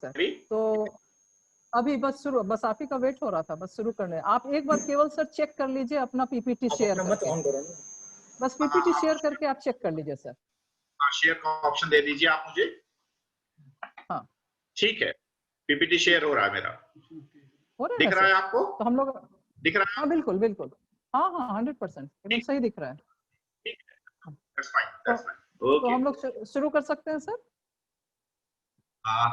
Sir. अभी तो अभी बस आप ही का वेट हो रहा था, बस शुरू करने। आप एक बार केवल सर चेक कर लीजिए अपना पीपीटी शेयर करके, बस पीपीटी शेयर करके आप चेक कर लीजिए सर। शेयर का ऑप्शन दे दीजिए आप मुझे। हाँ ठीक है, पीपीटी शेयर हो रहा है मेरा। हो रहा है दिख ना रहा है सर? आपको? तो हम लोग, दिख रहा है? हाँ बिल्कुल बिल्कुल, हाँ हाँ 100% एकदम ठीक सही दिख रहा है। ठीक है, दैट्स फाइन, तो, दैट्स फाइन, तो ओके। हम लोग शुरू कर सकते हैं सर? हाँ,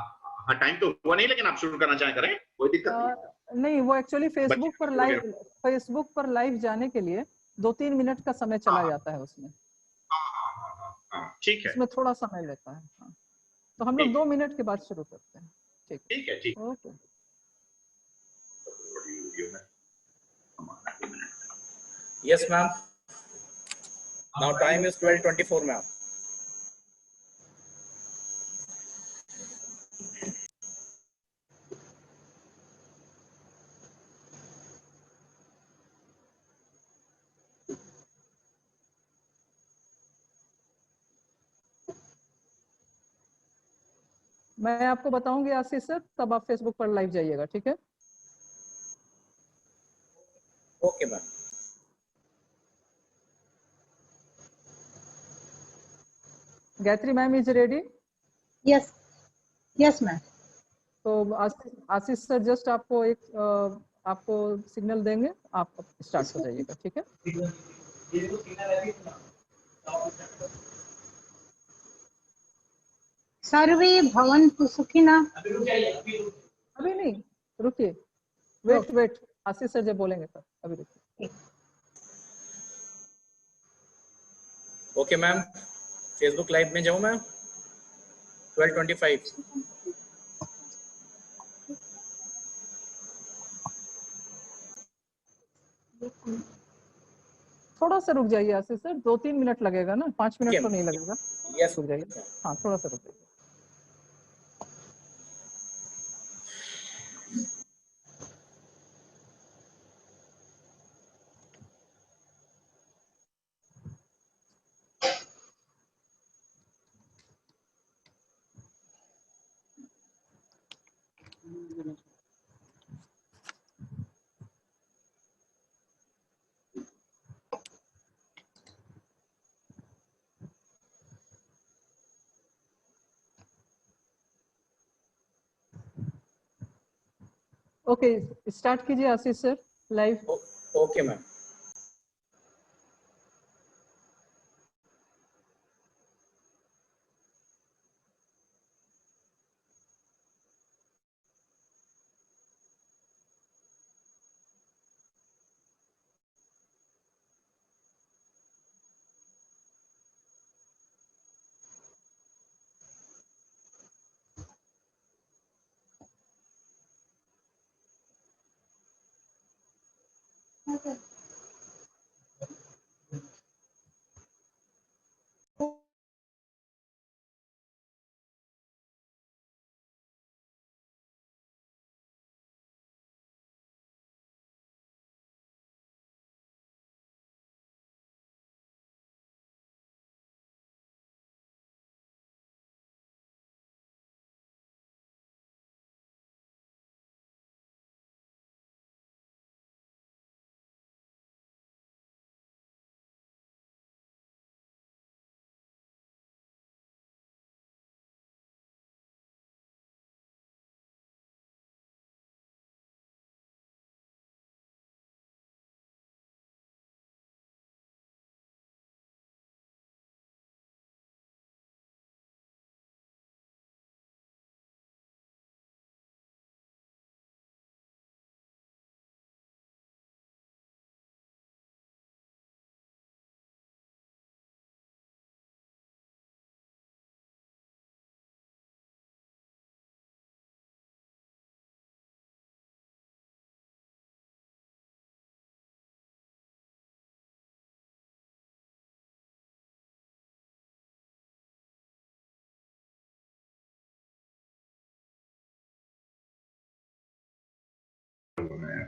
टाइम तो हुआ नहीं, लेकिन आप शुरू करना चाहें करें, कोई दिक्कत नहीं। नहीं, वो एक्चुअली बच्चे फेसबुक पर लाइव जाने के लिए 2-3 मिनट का समय चला हाँ जाता है उसमें, ठीक है, उसमें थोड़ा समय लेता है। हाँ। तो हम लोग ठीक 2 है, मिनट के बाद शुरू करते हैं। ठीक ठीक है, ठीक। Okay. Yes, ma'am. Now time is 12:24, ma'am. मैं आपको बताऊंगी आशीष सर, तब आप फेसबुक पर लाइव जाइएगा, ठीक है? Okay, ma'am. Gayatri ma'am is ready? Yes yes ma'am. तो आशीष सर जस्ट आपको आपको सिग्नल देंगे, आप स्टार्ट हो जाइएगा, ठीक है? सर्वे भवन्तु सुखिनः। अभी नहीं, रुकिए, वेट, आशीष सर जब बोलेंगे तब, अभी रुकिए। Okay, ma'am. Facebook live में जाऊँ मैं? 12:25. थोड़ा सा रुक जाइए आशीष सर, 2-3 मिनट लगेगा ना, 5 मिनट तो नहीं लगेगा। Yes. रुक जाइए, हाँ थोड़ा सा रुक जाइए। ओके, स्टार्ट कीजिए आशीष सर लाइव। Okay, ma'am.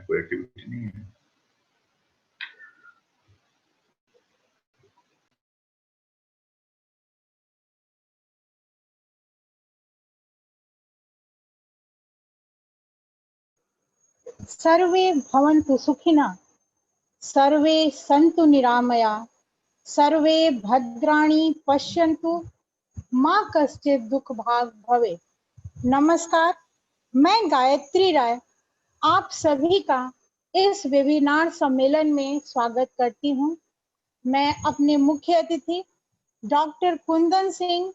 कोई एक्टिविटी नहीं है। सर्वे भवन्तु सुखिनः, सर्वे सन्तु निरामया, सर्वे भद्राणि पश्यन्तु, माँ कश्चित् दुख भाग भवे। नमस्कार, मैं गायत्री राय आप सभी का इस वेबिनार सम्मेलन में स्वागत करती हूँ। मैं अपने मुख्य अतिथि डॉक्टर कुंदन सिंह,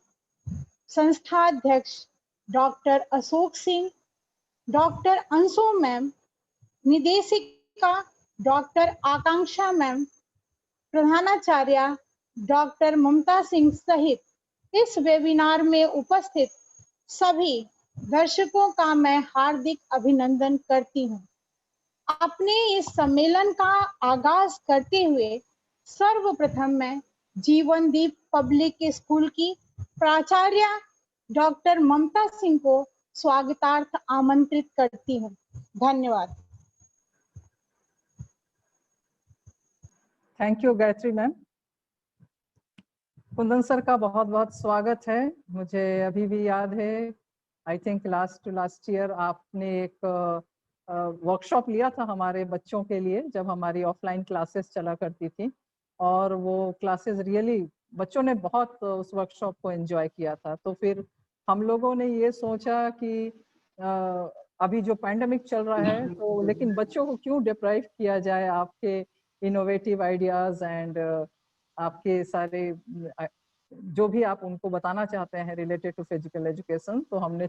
संस्थाध्यक्ष doctor Ashok Singh, doctor Anshu ma'am, निदेशिका डॉक्टर आकांक्षा मैम, प्रधानाचार्य डॉक्टर ममता सिंह सहित इस वेबिनार में उपस्थित सभी दर्शकों का मैं हार्दिक अभिनंदन करती हूँ। अपने इस सम्मेलन का आगाज करते हुए सर्वप्रथम मैं जीवनदीप पब्लिक स्कूल की प्राचार्य डॉक्टर ममता सिंह को स्वागतार्थ आमंत्रित करती हूँ। धन्यवाद। Thank you Gayatri ma'am. Kundan sir का बहुत बहुत स्वागत है। मुझे अभी भी याद है, आई थिंक लास्ट ईयर आपने एक वर्कशॉप लिया था हमारे बच्चों के लिए, जब हमारी ऑफलाइन क्लासेस चला करती थी, और वो क्लासेस रियली बच्चों ने बहुत उस वर्कशॉप को एंजॉय किया था। तो फिर हम लोगों ने ये सोचा कि अभी जो पैंडेमिक चल रहा है, तो लेकिन बच्चों को क्यों डिप्राइव किया जाए आपके इनोवेटिव आइडियाज एंड आपके सारे जो भी आप उनको बताना चाहते हैं रिलेटेड टू फिजिकल एजुकेशन। तो हमने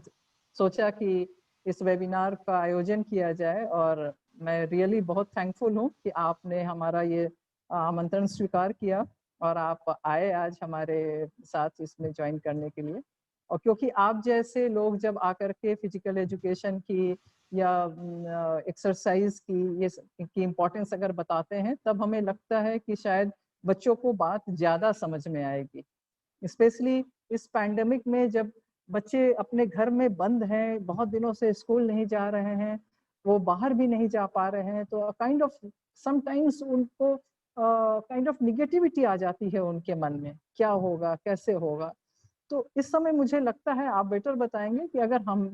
सोचा कि इस वेबिनार का आयोजन किया जाए, और मैं रियली बहुत थैंकफुल हूँ कि आपने हमारा ये आमंत्रण स्वीकार किया और आप आए आज हमारे साथ इसमें ज्वाइन करने के लिए। और क्योंकि आप जैसे लोग जब आकर के फिजिकल एजुकेशन की या एक्सरसाइज की इम्पोर्टेंस अगर बताते हैं, तब हमें लगता है कि शायद बच्चों को बात ज़्यादा समझ में आएगी। स्पेशली इस पैंडेमिक में जब बच्चे अपने घर में बंद हैं, बहुत दिनों से स्कूल नहीं जा रहे हैं, वो बाहर भी नहीं जा पा रहे हैं, तो काइंड ऑफ समटाइम्स उनको काइंड ऑफ निगेटिविटी आ जाती है उनके मन में, क्या होगा, कैसे होगा। तो इस समय मुझे लगता है आप बेटर बताएंगे कि अगर हम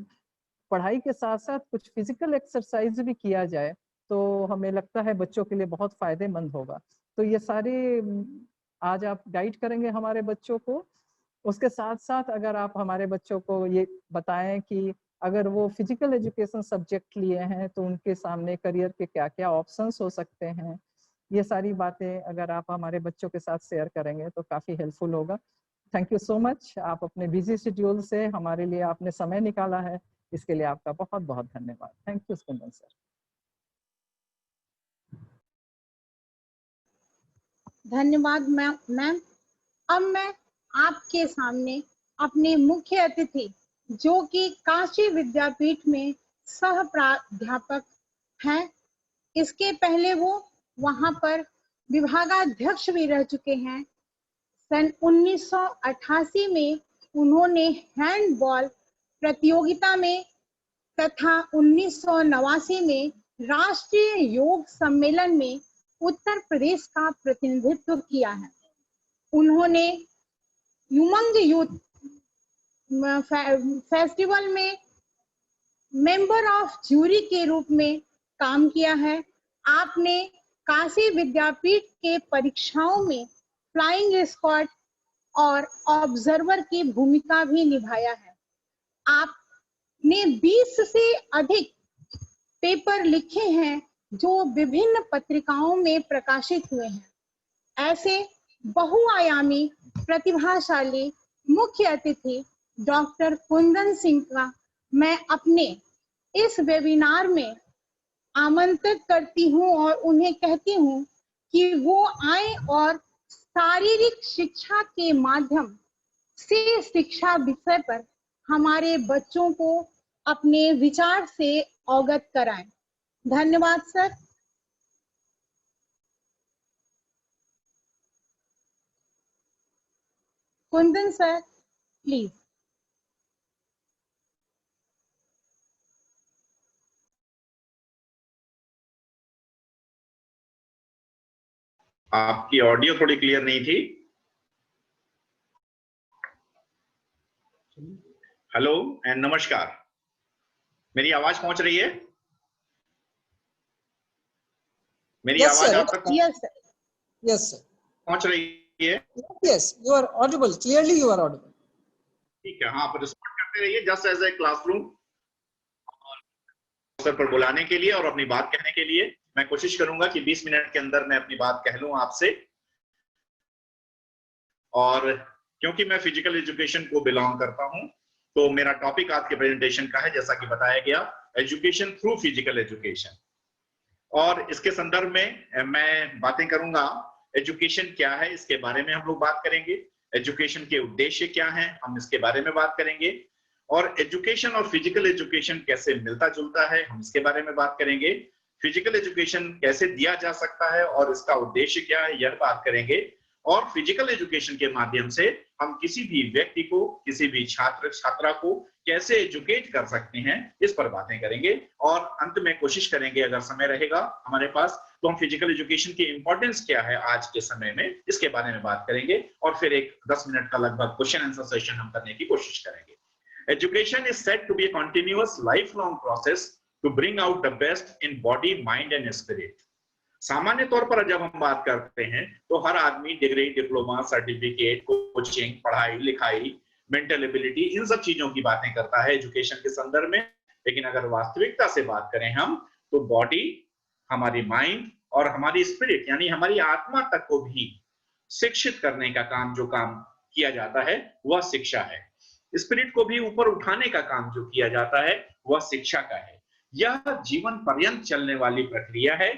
पढ़ाई के साथ साथ कुछ फिजिकल एक्सरसाइज भी किया जाए, तो हमें लगता है बच्चों के लिए बहुत फायदेमंद होगा। तो ये सारे आज आप गाइड करेंगे हमारे बच्चों को। उसके साथ साथ अगर आप हमारे बच्चों को ये बताएं कि अगर वो फिजिकल एजुकेशन सब्जेक्ट लिए हैं, तो उनके सामने करियर के क्या क्या ऑप्शंस हो सकते हैं, ये सारी बातें अगर आप हमारे बच्चों के साथ शेयर करेंगे तो काफ़ी हेल्पफुल होगा। Thank you so much. आप अपने बिजी शेड्यूल से हमारे लिए आपने समय निकाला है, इसके लिए आपका बहुत बहुत धन्यवाद। Thank you Kundan sir. धन्यवाद मैम। अब मैं आपके सामने अपने मुख्य अतिथि, जो कि काशी विद्यापीठ में सह प्राध्यापक हैं, इसके पहले वो वहां पर विभागाध्यक्ष भी रह चुके हैं। सन 1988 में उन्होंने हैंडबॉल प्रतियोगिता में तथा 1989 में राष्ट्रीय योग सम्मेलन में उत्तर प्रदेश का प्रतिनिधित्व किया है। उन्होंने उमंग यूथ फेस्टिवल में मेंबर ऑफ ज्यूरी के रूप में काम किया है। आपने काशी विद्यापीठ के परीक्षाओं में फ्लाइंग स्क्वाड और ऑब्जर्वर की भूमिका भी निभाया है। आपने 20 से अधिक पेपर लिखे हैं जो विभिन्न पत्रिकाओं में प्रकाशित हुए हैं। ऐसे बहुआयामी प्रतिभाशाली मुख्य अतिथि डॉक्टर कुंदन सिंह का मैं अपने इस वेबिनार में आमंत्रित करती हूं और उन्हें कहती हूं कि वो आए और शारीरिक शिक्षा के माध्यम से शिक्षा विषय पर हमारे बच्चों को अपने विचार से अवगत कराएं। धन्यवाद सर। Kundan sir please. आपकी ऑडियो थोड़ी क्लियर नहीं थी। हेलो एंड नमस्कार, मेरी आवाज पहुंच रही है? मेरी Yes, आवाज sir. आप तक Yes, sir. Yes, sir. पहुंच रही है? Yes, you are audible. Clearly, you are audible. ठीक है, हाँ, पर रिस्पॉन्ड करते रहिए जस्ट एज ए क्लासरूम पर बुलाने के लिए और अपनी बात कहने के लिए। मैं कोशिश करूंगा कि 20 मिनट के अंदर मैं अपनी बात कह लूं आपसे। और क्योंकि मैं फिजिकल एजुकेशन को बिलोंग करता हूं, तो मेरा टॉपिक आज के प्रेजेंटेशन का है, जैसा कि बताया गया, एजुकेशन थ्रू फिजिकल एजुकेशन। और इसके संदर्भ में मैं बातें करूंगा, एजुकेशन क्या है इसके बारे में हम लोग बात करेंगे, एजुकेशन के उद्देश्य क्या हैं हम इसके बारे में बात करेंगे, और एजुकेशन और फिजिकल एजुकेशन कैसे मिलता जुलता है हम इसके बारे में बात करेंगे, फिजिकल एजुकेशन कैसे दिया जा सकता है और इसका उद्देश्य क्या है यह बात करेंगे, और फिजिकल एजुकेशन के माध्यम से हम किसी भी व्यक्ति को, किसी भी छात्र छात्रा को कैसे एजुकेट कर सकते हैं इस पर बातें करेंगे। और अंत में कोशिश करेंगे, अगर समय रहेगा हमारे पास, तो हम फिजिकल एजुकेशन की इंपॉर्टेंस क्या है आज के समय में इसके बारे में बात करेंगे, और फिर एक 10 मिनट का लगभग क्वेश्चन आंसर सेशन हम करने की कोशिश करेंगे। Education is said to be a continuous lifelong process to bring out the best in body, mind and spirit. सामान्य तौर पर जब हम बात करते हैं तो हर आदमी डिग्री, डिप्लोमा, सर्टिफिकेट, कोचिंग, पढ़ाई लिखाई, मेंटल एबिलिटी, इन सब चीजों की बातें करता है एजुकेशन के संदर्भ में। लेकिन अगर वास्तविकता से बात करें हम, तो बॉडी, हमारी माइंड और हमारी स्पिरिट यानी हमारी आत्मा तक को भी शिक्षित करने का काम जो काम किया जाता है वह शिक्षा है। स्पिरिट को भी ऊपर उठाने का काम जो किया जाता है वह शिक्षा का है। यह जीवन पर्यंत चलने वाली प्रक्रिया है।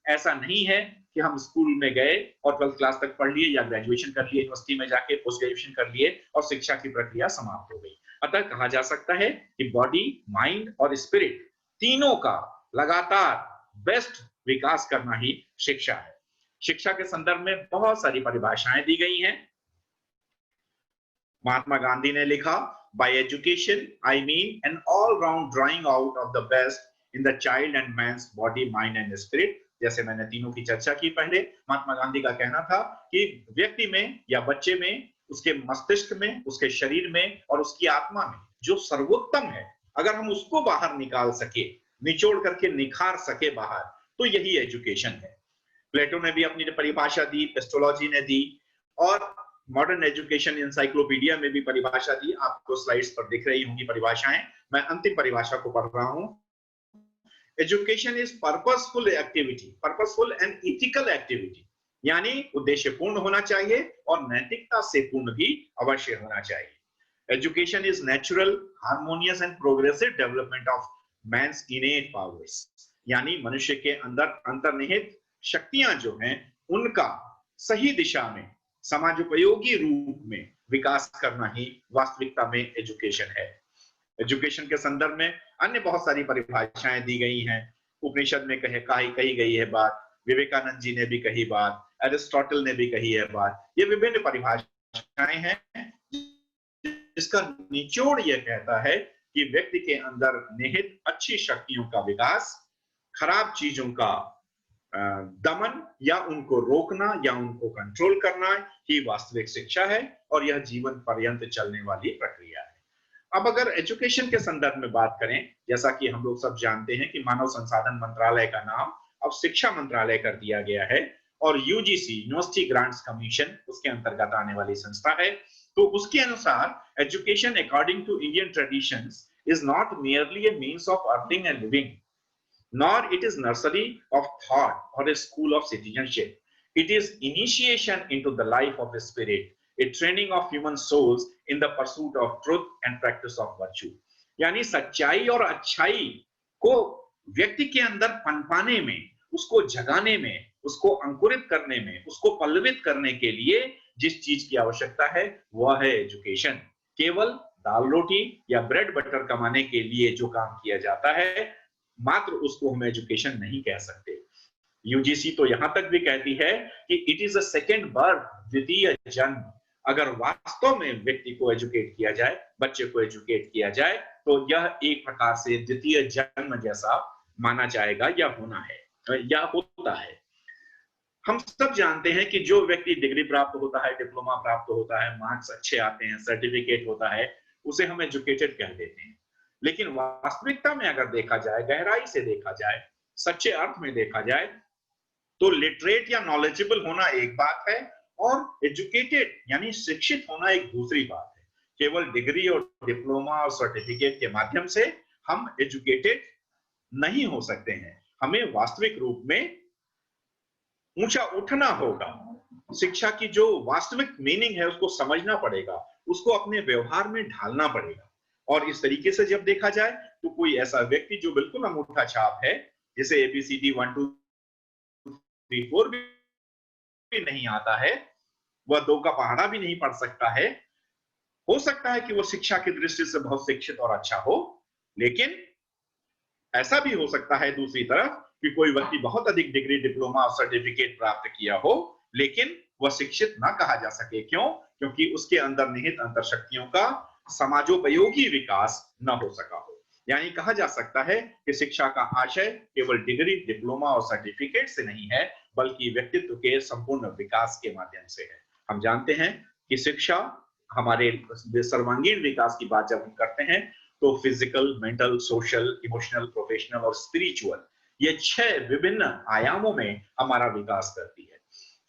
ऐसा नहीं है कि हम स्कूल में गए और 12th क्लास तक पढ़ लिए या ग्रेजुएशन कर लिए, यूनिवर्सिटी में जाके पोस्ट ग्रेजुएशन कर लिए और शिक्षा की प्रक्रिया समाप्त हो गई। अतः कहा जा सकता है कि बॉडी, माइंड और स्पिरिट तीनों का लगातार बेस्ट विकास करना ही शिक्षा है। शिक्षा के संदर्भ में बहुत सारी परिभाषाएं दी गई हैं। महात्मा गांधी ने लिखा, by education I mean an all round drawing out of the best in the child and man's body, mind and spirit. जैसे मैंने तीनों की चर्चा की पहले, महात्मा गांधी का कहना था कि व्यक्ति में या बच्चे में, उसके मस्तिष्क में, उसके शरीर में और उसकी आत्मा में जो सर्वोत्तम है, अगर हम उसको बाहर निकाल सके, निचोड़ करके निखार सके बाहर, तो यही एजुकेशन है। प्लेटो ने भी अपनी परिभाषा दी, एस्ट्रोलॉजी ने दी, और मॉडर्न एजुकेशन इंसाइक्लोपीडिया में भी परिभाषा दी। आपको स्लाइड्स पर दिख रही होंगी परिभाषाएं। मैं अंतिम परिभाषा को पढ़ रहा हूं। Education is purposeful activity, purposeful and ethical activity, यानी उद्देश्यपूर्ण होना चाहिए और नैतिकता से पूर्ण भी अवश्य होना चाहिए। Education is natural, harmonious and progressive development of man's innate powers, यानी मनुष्य के अंदर अंतर्निहित शक्तियां जो हैं उनका सही दिशा में समाजोपयोगी रूप में विकास करना ही वास्तविकता में एजुकेशन है। एजुकेशन के संदर्भ में अन्य बहुत सारी परिभाषाएं दी गई हैं। उपनिषद में कही गई है बात, विवेकानंद जी ने भी कही बात, एरिस्टोटल ने भी कही है बात। ये विभिन्न परिभाषाएं हैं जिसका निचोड़ यह कहता है कि व्यक्ति के अंदर निहित अच्छी शक्तियों का विकास, खराब चीजों का दमन या उनको रोकना या उनको कंट्रोल करना ही वास्तविक शिक्षा है, और यह जीवन पर्यंत चलने वाली प्रक्रिया है। अब अगर एजुकेशन के संदर्भ में बात करें, जैसा कि हम लोग सब जानते हैं कि मानव संसाधन मंत्रालय का नाम अब शिक्षा मंत्रालय कर दिया गया है, और यूजीसी, यूनिवर्सिटी ग्रांट्स कमीशन, उसके अंतर्गत आने वाली संस्था है। तो उसके अनुसार education according to Indian traditions is not merely a means of earning a living, nor it is nursery of thought or a school of citizenship. It is initiation into the life of a spirit, a training of human souls in the pursuit of truth and practice of virtue. यानी सच्चाई और अच्छाई को व्यक्ति के अंदर पनपाने में, उसको जगाने में, उसको अंकुरित करने में, उसको पल्लवित करने के लिए जिस चीज की आवश्यकता है वह है एजुकेशन। केवल दाल रोटी या ब्रेड बटर कमाने के लिए जो काम किया जाता है, मात्र उसको हम एजुकेशन नहीं कह सकते। यूजीसी तो यहां तक भी कहती है कि it is a second birth, द्वितीय जन्म। अगर वास्तव में व्यक्ति को एजुकेट किया जाए, बच्चे को एजुकेट किया जाए, तो यह एक प्रकार से द्वितीय जन्म जैसा माना जाएगा या होना है या होता है। हम सब जानते हैं कि जो व्यक्ति डिग्री प्राप्त होता है, डिप्लोमा प्राप्त होता है, मार्क्स अच्छे आते हैं, सर्टिफिकेट होता है, उसे हम एजुकेटेड कह देते हैं। लेकिन वास्तविकता में अगर देखा जाए, गहराई से देखा जाए, सच्चे अर्थ में देखा जाए, तो लिटरेट या नॉलेजेबल होना एक बात है और एजुकेटेड यानी शिक्षित होना एक दूसरी बात है। केवल डिग्री और डिप्लोमा और सर्टिफिकेट के माध्यम से हम एजुकेटेड नहीं हो सकते हैं, हमें वास्तविक रूप में ऊंचा उठना होगा। शिक्षा की जो वास्तविक मीनिंग है उसको समझना पड़ेगा, उसको अपने व्यवहार में ढालना पड़ेगा। और इस तरीके से जब देखा जाए तो कोई ऐसा व्यक्ति जो बिल्कुल अंगूठा छाप है, जिसे ABCD 1 2 3 4 भी नहीं आता है, वह 2 का पहाड़ा भी नहीं पढ़ सकता है, हो सकता है कि वो शिक्षा की दृष्टि से बहुत शिक्षित और अच्छा हो, लेकिन ऐसा भी हो सकता है दूसरी तरफ कि कोई व्यक्ति बहुत अधिक डिग्री, डिप्लोमा और सर्टिफिकेट प्राप्त किया हो, लेकिन वह शिक्षित ना कहा जा सके। क्यों? क्योंकि उसके अंदर निहित अंतर्शक्तियों का समाजोपयोगी विकास न हो सका हो। यानी कहा जा सकता है कि शिक्षा का आशय केवल डिग्री, डिप्लोमा और सर्टिफिकेट से नहीं है, बल्कि व्यक्तित्व के संपूर्ण विकास के माध्यम से है। हम जानते हैं कि शिक्षा हमारे सर्वांगीण विकास की बात जब हम करते हैं तो physical, mental, social, emotional, professional और स्पिरिचुअल, ये 6 विभिन्न आयामों में हमारा विकास करती है।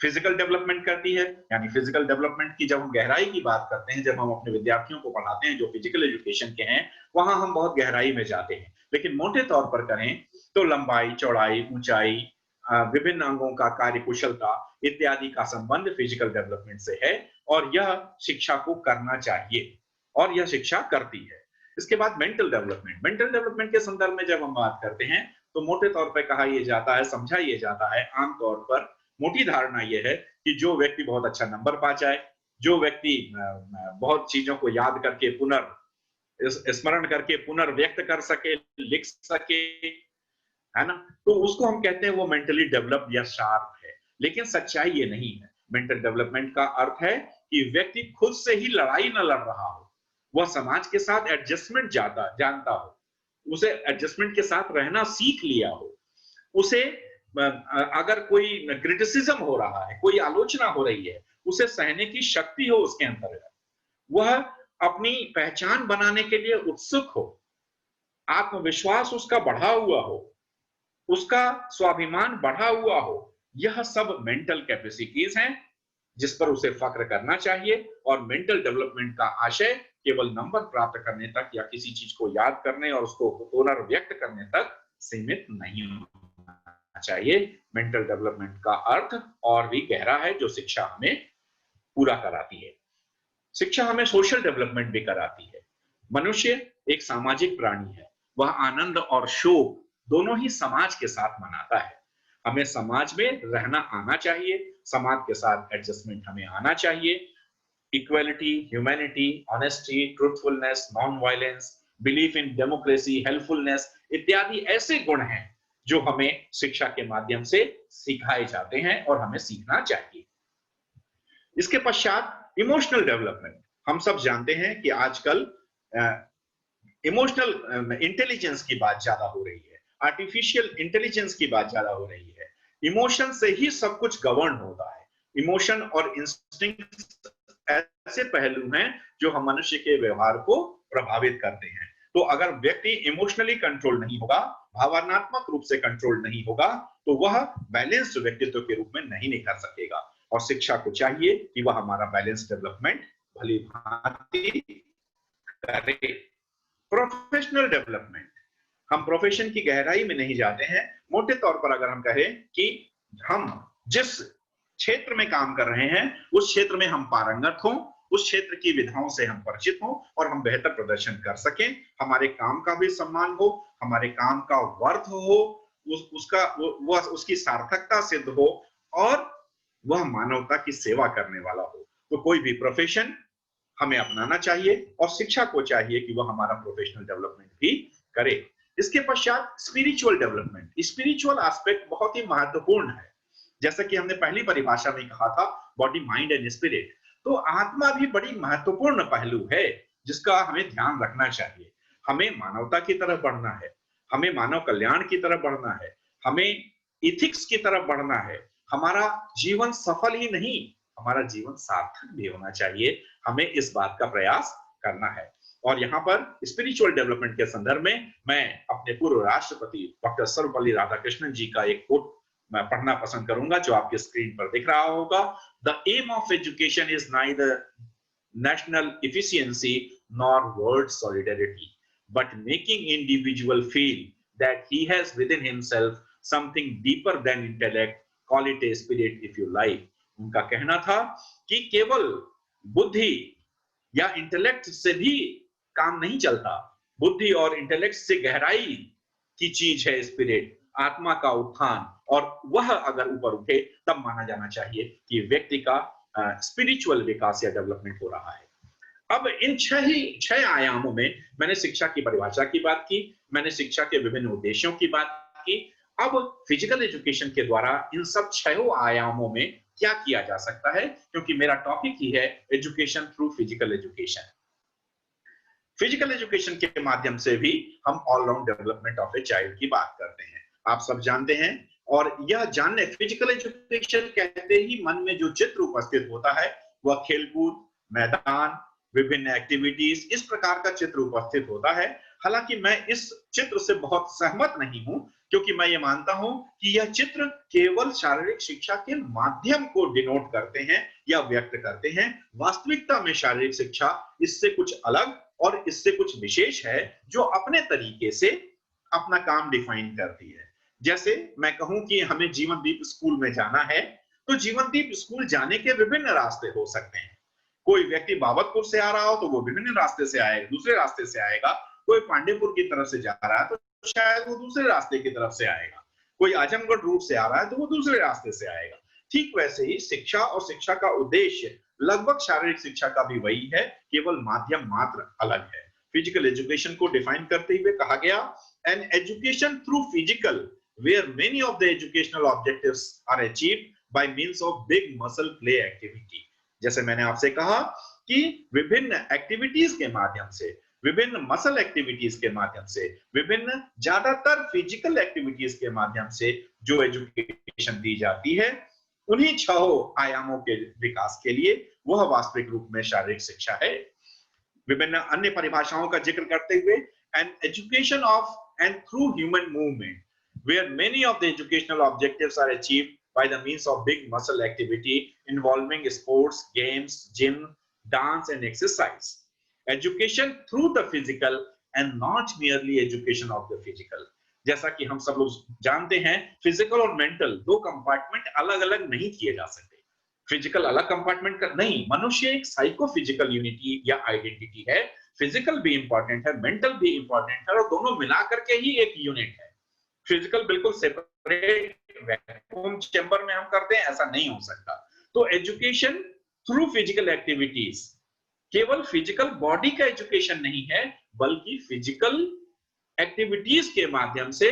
फिजिकल डेवलपमेंट करती है, यानी फिजिकल डेवलपमेंट की जब हम गहराई की बात करते हैं, जब हम अपने विद्यार्थियों को पढ़ाते हैं जो फिजिकल एजुकेशन के हैं, वहां हम बहुत गहराई में जाते हैं। लेकिन मोटे तौर पर करें तो लंबाई, चौड़ाई, ऊंचाई, विभिन्न अंगों का कार्य कुशलता इत्यादि का संबंध फिजिकल डेवलपमेंट से है और यह शिक्षा को करना चाहिए और यह शिक्षा करती है। इसके बाद मेंटल डेवलपमेंट के संदर्भ में जब हम बात करते हैं तो मोटे तौर पर कहा यह जाता है, समझा यह जाता है, आमतौर पर मोटी धारणा यह है कि जो व्यक्ति बहुत अच्छा नंबर पा जाए, जो व्यक्ति बहुत चीजों को याद करके स्मरण करके पुनर्व्यक्त कर सके, लिख सके, है ना, तो उसको हम कहते हैं वो मेंटली डेवलप्ड या शार्प है। लेकिन सच्चाई ये नहीं है। मेंटल डेवलपमेंट का अर्थ है कि व्यक्ति खुद से ही लड़ाई न लड़ रहा हो, वह समाज के साथ एडजस्टमेंट जानता हो, उसे एडजस्टमेंट के साथ रहना सीख लिया हो, उसे अगर कोई क्रिटिसिज्म हो रहा है, कोई आलोचना हो रही है, उसे सहने की शक्ति हो उसके अंतर्गत, वह अपनी पहचान बनाने के लिए उत्सुक हो, आत्मविश्वास उसका बढ़ा हुआ हो, उसका स्वाभिमान बढ़ा हुआ हो। यह सब मेंटल कैपेसिटीज हैं जिस पर उसे फख्र करना चाहिए। और मेंटल डेवलपमेंट का आशय केवल नंबर प्राप्त करने तक या किसी चीज को याद करने और उसको पुनर्व्यक्त करने तक सीमित नहीं होना चाहिए। मेंटल डेवलपमेंट का अर्थ और भी गहरा है जो शिक्षा हमें पूरा कराती है। शिक्षा हमें सोशल डेवलपमेंट भी कराती है। मनुष्य एक सामाजिक प्राणी है, वह आनंद और शोक दोनों ही समाज के साथ मनाता है। हमें समाज में रहना आना चाहिए, समाज के साथ एडजस्टमेंट हमें आना चाहिए। Equality, humanity, honesty, truthfulness, non violence, belief in democracy, helpfulness इत्यादि ऐसे गुण हैं जो हमें शिक्षा के माध्यम से सिखाए जाते हैं और हमें सीखना चाहिए। इसके पश्चात इमोशनल डेवलपमेंट। हम सब जानते हैं कि आजकल इमोशनल इंटेलिजेंस की बात ज्यादा हो रही है, आर्टिफिशियल इंटेलिजेंस की बात ज्यादा हो रही है। इमोशन से ही सब कुछ गवर्न होता है। इमोशन और इंस्टिंक्ट ऐसे पहलू हैं जो हम मनुष्य के व्यवहार को प्रभावित करते हैं। तो अगर व्यक्ति इमोशनली कंट्रोल नहीं होगा, भावनात्मक रूप से कंट्रोल नहीं होगा, तो वह बैलेंस्ड व्यक्तित्व के रूप में नहीं निखर सकेगा। और शिक्षा को चाहिए कि वह हमारा बैलेंस डेवलपमेंट भली भांति करे। प्रोफेशनल डेवलपमेंट, हम प्रोफेशन की गहराई में नहीं जाते हैं। मोटे तौर पर अगर हम कहें कि हम जिस क्षेत्र में काम कर रहे हैं उस क्षेत्र में हम पारंगत हों, उस क्षेत्र की विधाओं से हम परिचित हों और हम बेहतर प्रदर्शन कर सकें, हमारे काम का भी सम्मान हो, हमारे काम का वर्थ हो, उसकी सार्थकता सिद्ध हो और वह मानवता की सेवा करने वाला हो, तो कोई भी प्रोफेशन हमें अपनाना चाहिए और शिक्षा को चाहिए कि वह हमारा प्रोफेशनल डेवलपमेंट भी करे। इसके पश्चात स्पिरिचुअल डेवलपमेंट। स्पिरिचुअल एस्पेक्ट बहुत ही महत्वपूर्ण है। जैसा कि हमने पहली परिभाषा में कहा था, बॉडी, माइंड एंड स्पिरिट, तो आत्मा भी बड़ी महत्वपूर्ण पहलू है जिसका हमें ध्यान रखना चाहिए। हमें मानवता की तरफ बढ़ना है, हमें मानव कल्याण की तरफ बढ़ना है, हमें इथिक्स की तरफ बढ़ना है। हमारा जीवन सफल ही नहीं, हमारा जीवन सार्थक भी होना चाहिए। हमें इस बात का प्रयास करना है। और यहाँ पर स्पिरिचुअल डेवलपमेंट के संदर्भ में मैं अपने पूर्व राष्ट्रपति डॉक्टर सर्वपल्ली राधाकृष्णन जी का एक कोट मैं पढ़ना पसंद करूंगा, जो आपके स्क्रीन पर दिख रहा होगा। The aim of education is neither national efficiency nor world solidarity, but making individual feel that he has within himself something deeper than intellect, call it a spirit if you like. उनका कहना था कि केवल बुद्धि या intellect से भी काम नहीं चलता, बुद्धि और इंटेलेक्ट से गहराई की चीज है स्पिरिट, आत्मा का उत्थान, और वह अगर ऊपर उठे तब माना जाना चाहिए कि व्यक्ति का स्पिरिचुअल विकास या डेवलपमेंट हो रहा है। अब इन छह आयामों में मैंने शिक्षा की परिभाषा की बात की, मैंने शिक्षा के विभिन्न उद्देश्यों की बात की। अब फिजिकल एजुकेशन के द्वारा इन सब छहों आयामों में क्या किया जा सकता है, क्योंकि मेरा टॉपिक ही है education through physical education. Physical education के माध्यम से भी हम all round development of a child की बात करते हैं, आप सब जानते हैं। और यह जानने, फिजिकल एजुकेशन कहते ही मन में जो चित्र उपस्थित होता है वह खेलकूद, मैदान, विभिन्न एक्टिविटीज, इस प्रकार का चित्र उपस्थित होता है। हालांकि मैं इस चित्र से बहुत सहमत नहीं हूं, क्योंकि मैं ये मानता हूं कि यह चित्र केवल शारीरिक शिक्षा के माध्यम को डिनोट करते हैं या व्यक्त करते हैं। वास्तविकता में शारीरिक शिक्षा इससे कुछ अलग और इससे कुछ विशेष है, जो अपने तरीके से अपना काम डिफाइन करती है। जैसे मैं कहूं कि हमें जीवनदीप स्कूल में जाना है, तो जीवनदीप स्कूल जाने के विभिन्न रास्ते हो सकते हैं। कोई व्यक्ति बाबतपुर से आ रहा हो तो वो विभिन्न रास्ते से आएगा, दूसरे रास्ते से आएगा। कोई पांडेपुर की तरफ से जा रहा है तो शायद वो दूसरे रास्ते की तरफ से आएगा। कोई आजमगढ़ रूट से आ रहा है तो वो दूसरे रास्ते से आएगा। ठीक वैसे ही शिक्षा और शिक्षा का उद्देश्य लगभग शारीरिक शिक्षा का भी वही है, केवल माध्यम मात्र अलग है। फिजिकल एजुकेशन को डिफाइन करते हुए कहा गया, an education through physical where many of the educational objectives are achieved by means of big muscle play activity। जैसे मैंने आपसे कहा कि विभिन्न एक्टिविटीज के माध्यम से, विभिन्न मसल एक्टिविटीज के माध्यम से, विभिन्न ज्यादातर फिजिकल एक्टिविटीज के माध्यम से जो एजुकेशन दी जाती है, उन्हीं छह आयामों के विकास के लिए वह वास्तविक रूप में शारीरिक शिक्षा है। विभिन्न अन्य परिभाषाओं का जिक्र करते हुए, an education of and through human movement where many of the educational objectives are achieved by the means of big muscle activity involving sports, games, gym, dance and exercise. Education through the physical and not merely education of the physical। जैसा कि हम सब लोग जानते हैं, physical और mental दो compartment अलग अलग नहीं किए जा सकते। फिजिकल अलग कंपार्टमेंट का नहीं, मनुष्य एक साइको फिजिकल यूनिटी या आइडेंटिटी है। फिजिकल भी इंपॉर्टेंट है, मेंटल भी इंपॉर्टेंट है, और दोनों मिलाकर के ही एक यूनिट है। फिजिकल बिल्कुल सेपरेट वैक्यूम चैम्बर में हम करते हैं, ऐसा नहीं हो सकता। तो एजुकेशन थ्रू फिजिकल एक्टिविटीज केवल फिजिकल बॉडी का एजुकेशन नहीं है, बल्कि फिजिकल एक्टिविटीज के माध्यम से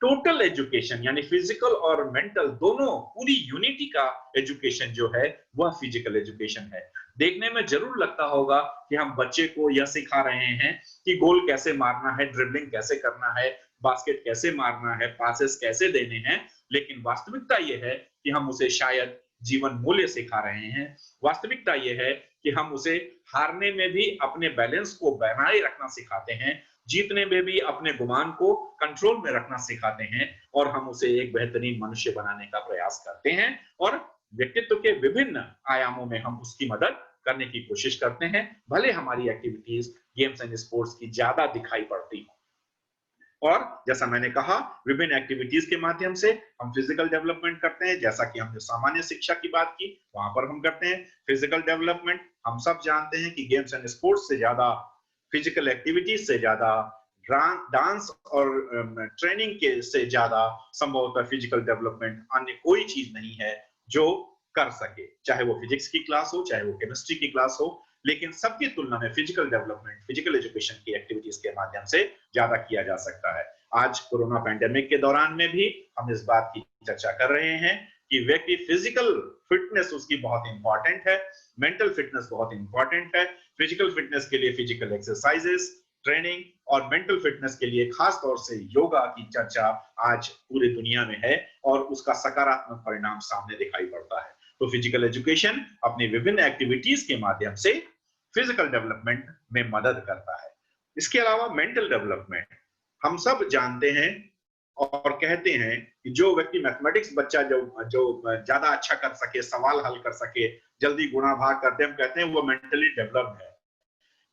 टोटल एजुकेशन, यानी फिजिकल और मेंटल दोनों पूरी यूनिटी का एजुकेशन जो है वह फिजिकल एजुकेशन है। देखने में जरूर लगता होगा कि हम बच्चे को यह सिखा रहे हैं कि गोल कैसे मारना है, ड्रिबलिंग कैसे करना है, बास्केट कैसे मारना है, पासेस कैसे देने हैं, लेकिन वास्तविकता यह है कि हम उसे शायद जीवन मूल्य सिखा रहे हैं। वास्तविकता यह है कि हम उसे हारने में भी अपने बैलेंस को बनाए रखना सिखाते हैं, जीतने में भी अपने गुमान को कंट्रोल में रखना सिखाते हैं, और हम उसे एक बेहतरीन मनुष्य बनाने का प्रयास करते हैं, और व्यक्तित्व के विभिन्न आयामों में हम उसकी मदद करने की कोशिश करते हैं, भले हमारी एक्टिविटीज गेम्स एंड स्पोर्ट्स की ज्यादा दिखाई पड़ती हो। और जैसा मैंने कहा, विभिन्न एक्टिविटीज के माध्यम से हम फिजिकल डेवलपमेंट करते हैं। जैसा कि हमने सामान्य शिक्षा की बात की, वहां पर हम करते हैं फिजिकल डेवलपमेंट। हम सब जानते हैं कि गेम्स एंड स्पोर्ट्स से ज्यादा, फिजिकल एक्टिविटीज से ज्यादा, डांस और ट्रेनिंग के से ज्यादा संभवतः फिजिकल डेवलपमेंट अन्य कोई चीज नहीं है जो कर सके, चाहे वो फिजिक्स की क्लास हो, चाहे वो केमिस्ट्री की क्लास हो। लेकिन सबकी तुलना में फिजिकल डेवलपमेंट, फिजिकल एजुकेशन की एक्टिविटीज के माध्यम से ज्यादा किया जा सकता है। आज कोरोना पैंडेमिक के दौरान में भी हम इस बात की चर्चा कर रहे हैं कि व्यक्ति फिजिकल फिटनेस उसकी बहुत इंपॉर्टेंट है, मेंटल फिटनेस बहुत इंपॉर्टेंट है। फिजिकल फिटनेस के लिए फिजिकल एक्सरसाइजेस, ट्रेनिंग, और मेंटल फिटनेस के लिए खास तौर से योगा की चर्चा आज पूरी दुनिया में है, और उसका सकारात्मक परिणाम सामने दिखाई पड़ता है। तो फिजिकल एजुकेशन अपनी विभिन्न एक्टिविटीज के माध्यम से फिजिकल डेवलपमेंट में मदद करता है। इसके अलावा मेंटल डेवलपमेंट, हम सब जानते हैं और कहते हैं कि जो व्यक्ति मैथमेटिक्स बच्चा जो जो ज्यादा अच्छा कर सके, सवाल हल कर सके, जल्दी गुणा भाग करते, हम कहते हैं वो मेंटली डेवलप्ड है।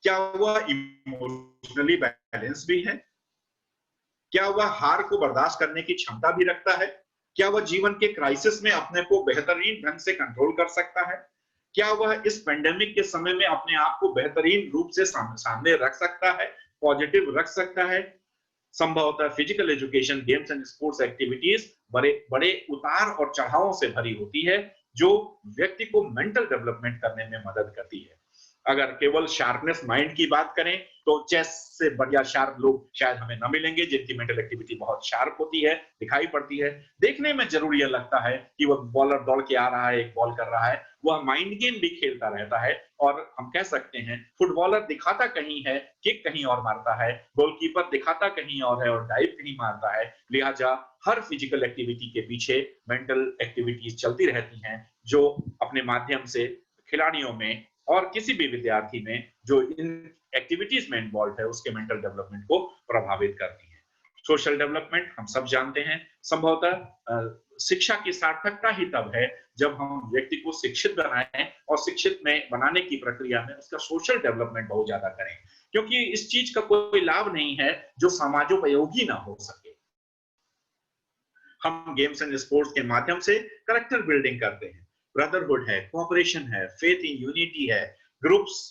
क्या वह इमोशनली बैलेंस भी है? क्या वह हार को बर्दाश्त करने की क्षमता भी रखता है? क्या वह जीवन के क्राइसिस में अपने को बेहतरीन ढंग से कंट्रोल कर सकता है? क्या वह इस पेंडेमिक के समय में अपने आप को बेहतरीन रूप से सामने रख सकता है, पॉजिटिव रख सकता है? संभवतः physical education, games and sports activities बड़े बड़े उतार और चढ़ावों से भरी होती है, जो व्यक्ति को मेंटल डेवलपमेंट करने में मदद करती है। अगर केवल शार्पनेस माइंड की बात करें तो चेस से बढ़िया शार्प लोग शायद हमें न मिलेंगे, जिनकी मेंटल एक्टिविटी बहुत शार्प होती है, दिखाई पड़ती है। देखने में जरूर यह लगता है कि वह बॉलर दौड़ के आ रहा है, एक बॉल कर रहा है, वह माइंड गेम भी खेलता रहता है। और हम कह सकते हैं फुटबॉलर दिखाता कहीं है, किक कहीं और मारता है, गोलकीपर दिखाता कहीं और है और डाइव कहीं मारता है। लिहाजा हर फिजिकल एक्टिविटी के पीछे मेंटल एक्टिविटीज चलती रहती हैं, जो अपने माध्यम से खिलाड़ियों में और किसी भी विद्यार्थी में जो इन एक्टिविटीज में इन्वॉल्व है, उसके मेंटल डेवलपमेंट को प्रभावित करती है। सोशल डेवलपमेंट हम सब जानते हैं, संभवतः शिक्षा की सार्थकता ही तब है जब हम व्यक्ति को शिक्षित बनाएं और शिक्षित में बनाने की प्रक्रिया में उसका सोशल डेवलपमेंट बहुत ज्यादा करें, क्योंकि इस चीज का कोई लाभ नहीं है जो समाजोपयोगी ना हो सके। हम गेम्स एंड स्पोर्ट्स के माध्यम से कैरेक्टर बिल्डिंग करते हैं, ब्रदरहुड है, कोऑपरेशन है, फेथ इन यूनिटी है, ग्रुप्स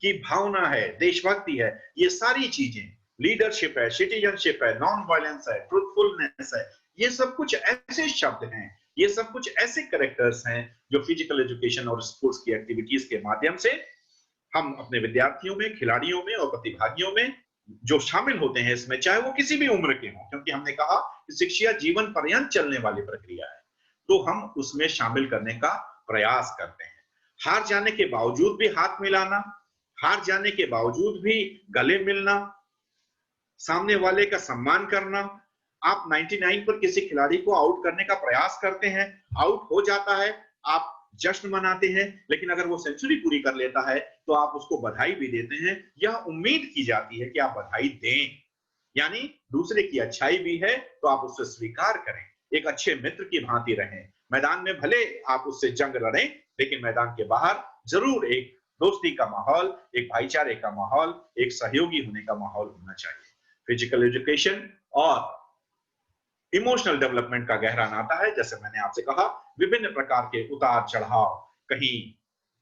की भावना है, देशभक्ति है, ये सारी चीजें, लीडरशिप है, सिटीजनशिप है, नॉन वायलेंस है, ट्रूथफुलनेस है, ये सब कुछ ऐसे शब्द हैं, ये सब कुछ ऐसे कैरेक्टर्स हैं जो फिजिकल एजुकेशन और स्पोर्ट्स की एक्टिविटीज के माध्यम से हम अपने विद्यार्थियों में, खिलाड़ियों में और प्रतिभागियों में जो शामिल होते हैं इसमें, चाहे वो किसी भी उम्र के हों, क्योंकि हमने कहा कि शिक्षा जीवन पर्यंत चलने वाली प्रक्रिया है, तो हम उसमें शामिल करने का प्रयास करते हैं। हार जाने के बावजूद भी हाथ मिलाना, हार जाने के बावजूद भी गले मिलना, सामने वाले का सम्मान करना। आप 99 पर किसी खिलाड़ी को आउट करने का प्रयास करते हैं, आउट हो जाता है, आप जश्न मनाते हैं, लेकिन अगर वो सेंचुरी पूरी कर लेता है तो आप उसको बधाई भी देते हैं। यह उम्मीद की जाती है कि आप बधाई दें, यानी दूसरे की अच्छाई भी है तो आप उससे स्वीकार करें, एक अच्छे मित्र की भांति रहें। मैदान में भले आप उससे जंग लड़ें, लेकिन मैदान के बाहर जरूर एक दोस्ती का माहौल, एक भाईचारे का माहौल, एक सहयोगी होने का माहौल होना चाहिए। फिजिकल एजुकेशन और इमोशनल डेवलपमेंट का गहरा नाता है। जैसे मैंने आपसे कहा, विभिन्न प्रकार के उतार चढ़ाव, कहीं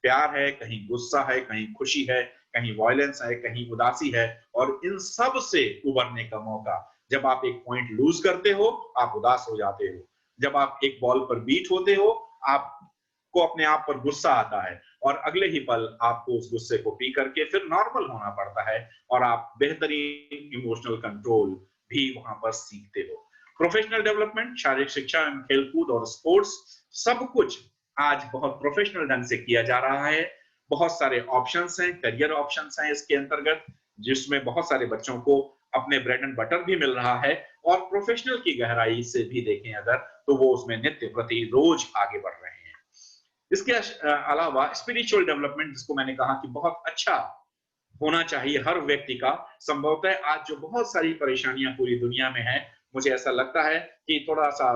प्यार है, कहीं गुस्सा है, कहीं खुशी है, कहीं वायलेंस है, कहीं उदासी है, और इन सब से उबरने का मौका, जब आप एक पॉइंट लूज करते हो आप उदास हो जाते हो, जब आप एक बॉल पर बीट होते हो आपको अपने आप पर गुस्सा आता है, और अगले ही पल आपको उस गुस्से को पी करके फिर नॉर्मल होना पड़ता है और आप बेहतरीन इमोशनल कंट्रोल भी वहां पर सीखते हो। प्रोफेशनल डेवलपमेंट, शारीरिक शिक्षा, खेलकूद और स्पोर्ट्स, सब कुछ आज बहुत प्रोफेशनल ढंग से किया जा रहा है। बहुत सारे ऑप्शंस हैं, करियर ऑप्शंस हैं इसके अंतर्गत, जिसमें बहुत सारे बच्चों को अपने ब्रेड एंड बटर भी मिल रहा है, और प्रोफेशनल की गहराई से भी देखें अगर, तो वो उसमें नित्य प्रति रोज आगे बढ़ रहे हैं। इसके अलावा स्पिरिचुअल डेवलपमेंट, जिसको मैंने कहा कि बहुत अच्छा होना चाहिए हर व्यक्ति का। संभवतः आज जो बहुत सारी परेशानियां पूरी दुनिया में है, मुझे ऐसा लगता है कि थोड़ा सा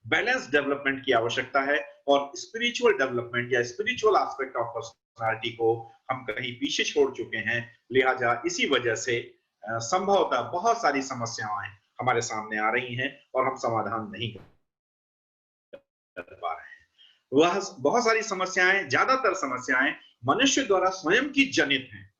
बैलेंस डेवलपमेंट की आवश्यकता है, और स्पिरिचुअल डेवलपमेंट या स्पिरिचुअल एस्पेक्ट ऑफ पर्सनालिटी को हम कहीं पीछे छोड़ चुके हैं। लिहाजा इसी वजह से संभवतः बहुत सारी समस्याएं हमारे सामने आ रही हैं और हम समाधान नहीं कर पा रहे हैं। वह बहुत सारी समस्याएं, ज्यादातर समस्याएं मनुष्य द्वारा स्वयं की जनित हैं।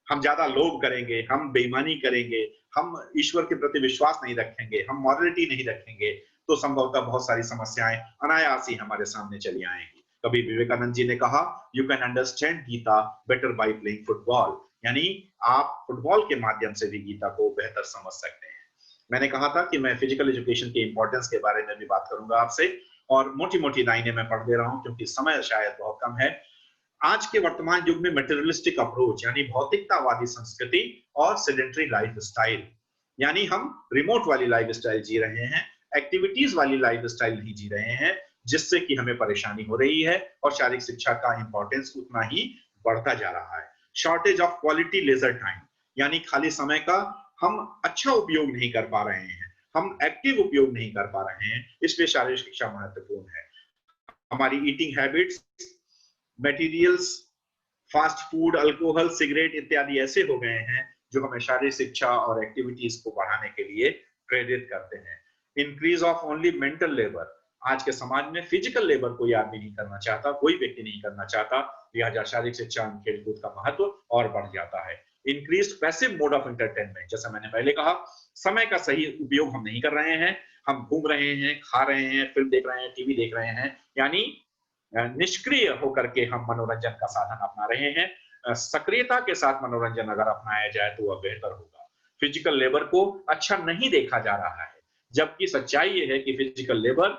हम ज्यादा लोभ करेंगे, हम बेईमानी करेंगे, हम ईश्वर के प्रति विश्वास नहीं रखेंगे, हम मॉरलिटी नहीं रखेंगे, तो संभवतः बहुत सारी समस्याएं अनायास ही हमारे सामने चली आएंगी। कभी विवेकानंद जी ने कहा, you can understand Gita better by playing football, यानी आप फुटबॉल के माध्यम से भी गीता को बेहतर समझ सकते हैं। मैंने कहा था कि मैं फिजिकल एजुकेशन के इंपॉर्टेंस के बारे में भी बात करूंगा आपसे, और मोटी मोटी लाइनें मैं पढ़ दे रहा हूं क्योंकि समय शायद बहुत कम है। आज के वर्तमान युग में मटेरियलिस्टिक अप्रोच, यानी भौतिकतावादी संस्कृति, और सेडेंटरी लाइफ स्टाइल, यानी हम रिमोट वाली लाइफ स्टाइल जी रहे हैं, एक्टिविटीज वाली लाइफ स्टाइल नहीं जी रहे हैं, जिससे कि हमें परेशानी हो रही है और शारीरिक शिक्षा का इंपॉर्टेंस उतना ही बढ़ता जा रहा है। Shortage of quality leisure time, यानी खाली समय का हम अच्छा उपयोग नहीं कर पा रहे हैं, हम एक्टिव उपयोग नहीं कर पा रहे हैं, इसलिए शारीरिक शिक्षा महत्वपूर्ण है। हमारी eating habits, materials, fast food, alcohol, cigarette इत्यादि ऐसे हो गए हैं जो हमें शारीरिक शिक्षा और एक्टिविटीज को बढ़ाने के लिए प्रेरित करते हैं। Increase of only mental labour, आज के समाज में फिजिकल लेबर कोई आदमी नहीं करना चाहता, कोई व्यक्ति नहीं करना चाहता, लिहाजा शारीरिक शिक्षा और खेलकूद का महत्व और बढ़ जाता है। Increase passive mode of entertainment, जैसा मैंने पहले कहा, समय का सही उपयोग हम नहीं कर रहे हैं, हम घूम रहे हैं, खा रहे हैं, फिल्म देख रहे हैं, टीवी देख रहे हैं, यानी निष्क्रिय होकर के हम मनोरंजन का साधन अपना रहे हैं। सक्रियता के साथ मनोरंजन अगर अपनाया जाए तो वह बेहतर होगा। फिजिकल लेबर को अच्छा नहीं देखा जा रहा है, जबकि सच्चाई ये है कि फिजिकल लेबर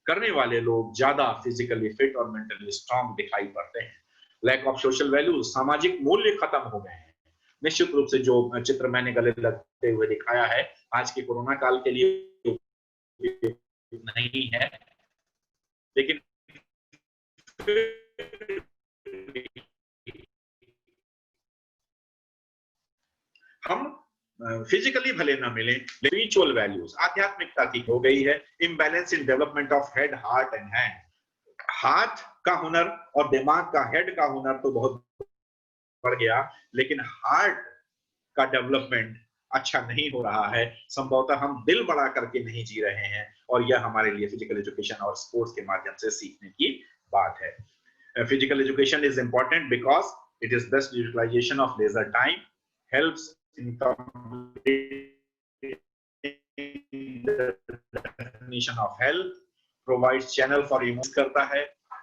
करने वाले लोग ज्यादा फिजिकली फिट और मेंटली स्ट्रांग दिखाई पड़ते हैं। लैक ऑफ सोशल वैल्यूज, सामाजिक मूल्य खत्म हो गए हैं। निश्चित रूप से जो चित्र मैंने गले लगते हुए दिखाया है आज के कोरोना काल के लिए नहीं है, लेकिन हम फिजिकली भले ना मिले, स्पिरिचुअल वैल्यूज, आध्यात्मिकता की हो गई है। Imbalance in development of head, heart and hand, हाथ का हुनर और दिमाग का, हेड का हुनर तो बहुत बढ़ गया, लेकिन हार्ट का डेवलपमेंट अच्छा नहीं हो रहा है। संभवतः हम दिल बड़ा करके नहीं जी रहे हैं, और यह हमारे लिए फिजिकल एजुकेशन और स्पोर्ट्स के माध्यम से सीखने की बात है। Physical education is important because it is best utilisation of leisure time, helps in definition of health, provides channel for emotion करता है।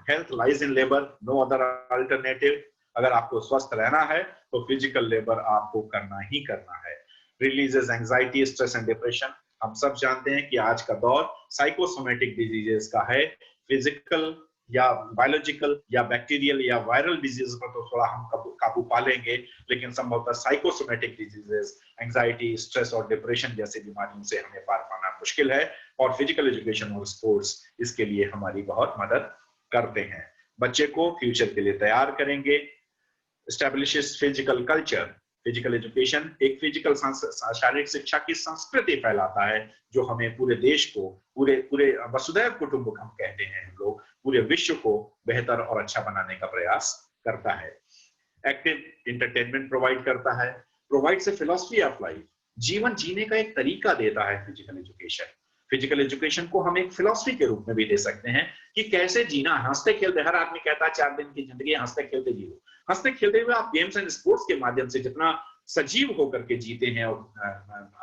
Health lies in labor, no other alternative. अगर आपको स्वस्थ रहना है तो फिजिकल लेबर आपको करना ही करना है। Releases anxiety, stress and depression. हम सब जानते हैं कि आज का दौर साइकोसोमेटिक डिजीजेस का है। फिजिकल या बायोलॉजिकल या बैक्टीरियल या वायरल डिजीज पर तो थोड़ा हम काबू पा लेंगे, लेकिन संभवतः साइकोसोमेटिक डिजीजेस, एंजाइटी, स्ट्रेस और डिप्रेशन जैसी बीमारियों से हमें पार पाना मुश्किल है, और फिजिकल एजुकेशन और स्पोर्ट्स इसके लिए हमारी बहुत मदद करते हैं। बच्चे को फ्यूचर के लिए तैयार करेंगे। Establishes physical culture, physical education एक फिजिकल शारीरिक शिक्षा की संस्कृति फैलाता है जो हमें पूरे देश को, पूरे वसुधैव कुटुंबकम कहते हैं हम लोग, पूरे विश्व को बेहतर और अच्छा बनाने का प्रयास करता है। एक्टिव इंटरटेनमेंट प्रोवाइड करता है, provides a philosophy of life, जीवन जीने का एक तरीका देता है फिजिकल एजुकेशन। फिजिकल एजुकेशन को हम एक फिलॉसफी के रूप में भी दे सकते हैं कि कैसे जीना, हंसते खेलते, हर आदमी कहता है 4 दिन की जिंदगी हंसते खेलते जियो। हंसते खेलते हुए आप गेम्स एंड स्पोर्ट्स के माध्यम से जितना सजीव होकर के जीते हैं और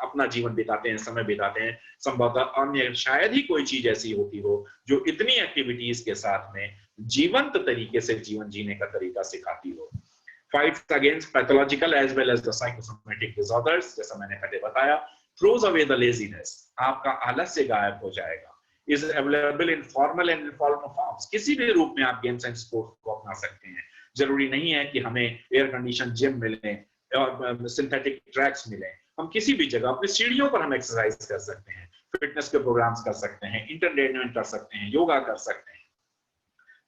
अपना जीवन बिताते हैं, समय बिताते हैं, संभवतः अन्य शायद ही कोई चीज ऐसी होती हो जो इतनी एक्टिविटीज के साथ में जीवंत तरीके से जीवन जीने का तरीका सिखाती हो। Fights against pathological as well as the psychosomatic disorders, जैसा मैंने पहले बताया, थ्रोज अवे द लेजीनेस, आपका आलस्य गायब हो जाएगा। Is available in formal and informal forms, किसी भी रूप में आप गेम्स एंड स्पोर्ट्स को अपना सकते हैं। जरूरी नहीं है कि हमें एयर कंडीशन जिम मिले और सिंथेटिक ट्रैक्स मिले, हम किसी भी जगह अपनी सीढ़ियों पर हम एक्सरसाइज कर सकते हैं, फिटनेस के प्रोग्राम्स कर सकते हैं, इंटरटेनमेंट कर सकते हैं, योगा कर सकते हैं।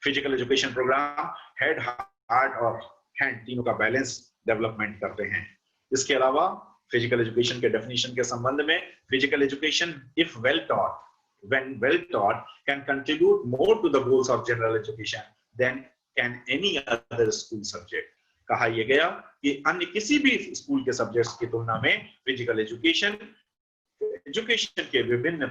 Physical education programme head, heart और हैंड तीनों का बैलेंस डेवलपमेंट करते हैं। इसके अलावा फिजिकल एजुकेशन के डेफिनेशन के संबंध में, physical education if well taught, when well taught, can contribute more to the goals of general education than can any other school subject. कहा यह गया कि अन्य किसी भी स्कूल के सब्जेक्ट्स की तुलना में फिजिकल एजुकेशन के विभिन्न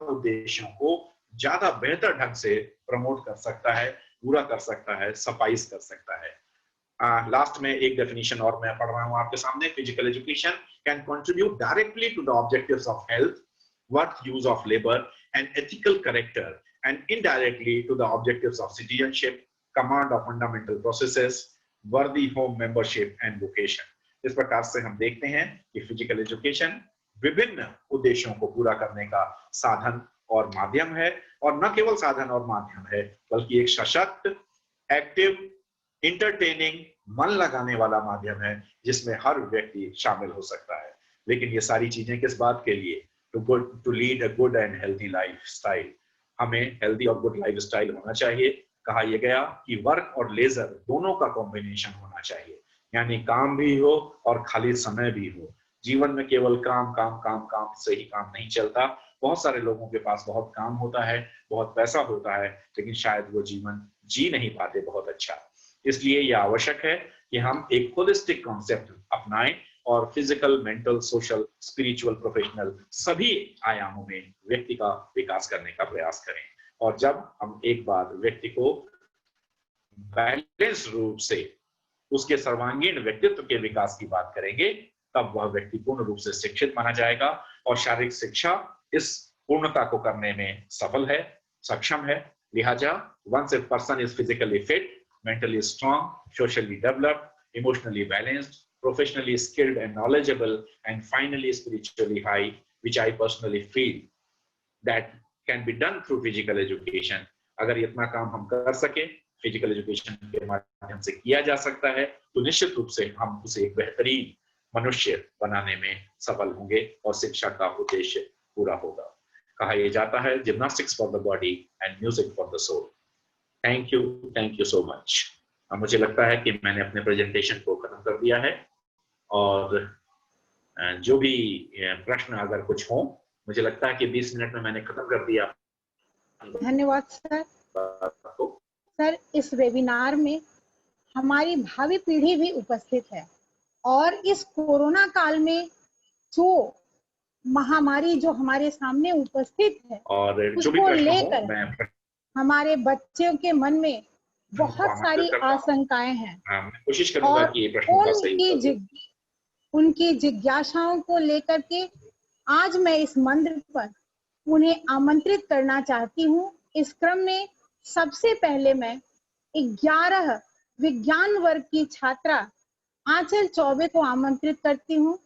उद्देश्यों को ज्यादा बेहतर ढंग से प्रमोट कर सकता है, पूरा कर सकता है, सफाइज कर सकता है। लास्ट में एक डेफिनेशन और मैं पढ़ रहा हूं आपके सामने। Physical education can contribute directly to the objectives of health, worth use of labor and ethical character, and indirectly to the objectives of citizenship, command of fundamental processes, worthy home membership and vocation. इस प्रकार से हम देखते हैं कि physical education विभिन्न उद्देश्यों को पूरा करने का साधन और माध्यम है, और न केवल साधन और माध्यम है बल्कि एक सशक्त, एक्टिव, इंटरटेनिंग, मन लगाने वाला माध्यम है जिसमें हर व्यक्ति शामिल हो सकता है। लेकिन ये सारी चीजें किस बात के लिए? to lead a good and healthy lifestyle. हमें हेल्दी और गुड लाइफस्टाइल होना चाहिए। कहा यह गया कि वर्क और लेजर दोनों का कॉम्बिनेशन होना चाहिए, यानी काम भी हो और खाली समय भी हो। जीवन में केवल काम काम काम काम से ही काम नहीं चलता। बहुत सारे लोगों के पास बहुत काम होता है, बहुत पैसा होता है, लेकिन शायद वो जीवन जी नहीं पाते बहुत अच्छा। इसलिए यह आवश्यक है कि हम एक होलिस्टिक कॉन्सेप्ट अपनाएं और physical, mental, social, spiritual, professional सभी आयामों में व्यक्ति का विकास करने का प्रयास करें। और जब हम एक बार व्यक्ति को बैलेंस रूप से उसके सर्वांगीण व्यक्तित्व के विकास की बात करेंगे, तब वह व्यक्ति पूर्ण रूप से शिक्षित माना जाएगा और शारीरिक शिक्षा इस पूर्णता को करने में सफल है, सक्षम है। लिहाजा once a person is physically fit, mentally strong, socially developed, emotionally balanced, professionally skilled and knowledgeable, and finally spiritually high, which I personally feel that can be done through physical education. अगर इतना काम हम कर सके, physical education के माध्यम से किया जा सकता है, तो निश्चित रूप से हम उसे एक बेहतरीन मनुष्य बनाने में सफल होंगे और शिक्षा का उद्देश्य पूरा होगा। कहा यह जाता है, gymnastics for the body and music for the soul. Thank you so much. अब मुझे लगता है कि मैंने अपने प्रेजेंटेशन को खत्म कर दिया है, और जो भी प्रश्न अगर कुछ हो, मुझे लगता है कि 20 मिनट में मैंने खत्म कर दिया। धन्यवाद सर। सर, इस वेबिनार में हमारी भावी पीढ़ी भी उपस्थित है और इस कोरोना काल में जो महामारी जो हमारे सामने उपस्थित है और जो भी उसको प्रश्न हो, लेकर मैं हमारे बच्चों के मन में बहुत सारी आशंकाएं हैं मैं कोशिश करूंगा और कि ये प्रश्नों का सही उत्तर दूं। उनकी जिज्ञासाओं को लेकर के आज मैं इस मंत्र पर उन्हें आमंत्रित करना चाहती हूँ। इस क्रम में सबसे पहले मैं 11 विज्ञान वर्ग की छात्रा आंचल चौबे को आमंत्रित करती हूँ।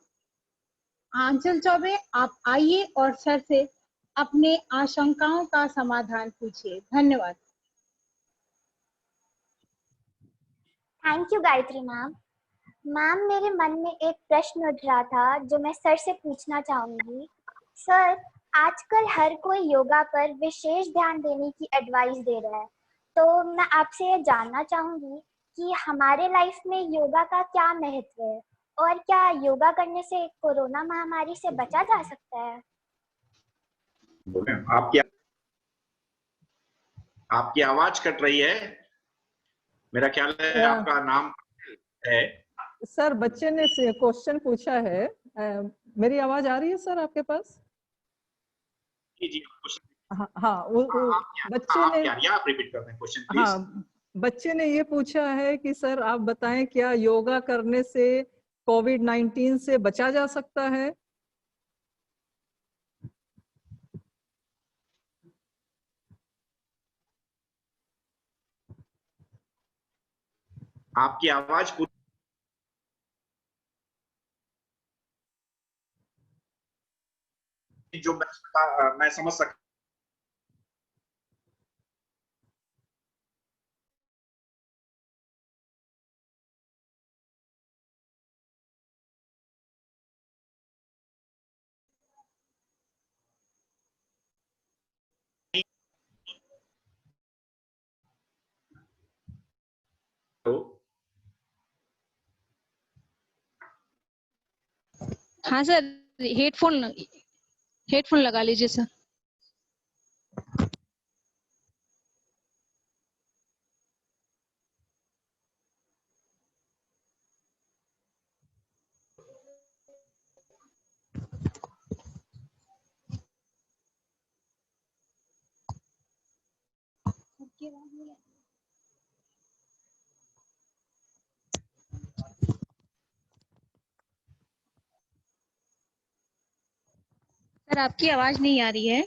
आंचल चौबे, आप आइए और सर से अपने आशंकाओं का समाधान पूछिए। धन्यवाद। Thank you Gayatri ma'am. Ma'am, मेरे मन में एक प्रश्न उठ रहा था जो मैं सर से पूछना चाहूंगी। सर, आजकल हर कोई योगा पर विशेष ध्यान देने की एडवाइस दे रहा है, तो मैं आपसे ये जानना चाहूंगी कि हमारे लाइफ में योगा का क्या महत्व है और क्या योगा करने से कोरोना महामारी से बचा जा सकता है? आपकी आवाज कट रही है। मेरा ख्याल है आपका नाम है। सर, बच्चे ने क्वेश्चन पूछा है। मेरी आवाज आ रही है सर आपके पास? जी, हाँ हाँ, बच्चे ने, आप रिपीट कर दें क्वेश्चन प्लीज। हाँ, बच्चे ने ये पूछा है कि सर आप बताएं, क्या योगा करने से कोविड-19 से बचा जा सकता है? आपकी आवाज जो मैं समझ सकता हूं। हाँ सर, हेडफोन लगा लीजिए सर। सर, आपकी आवाज नहीं आ रही है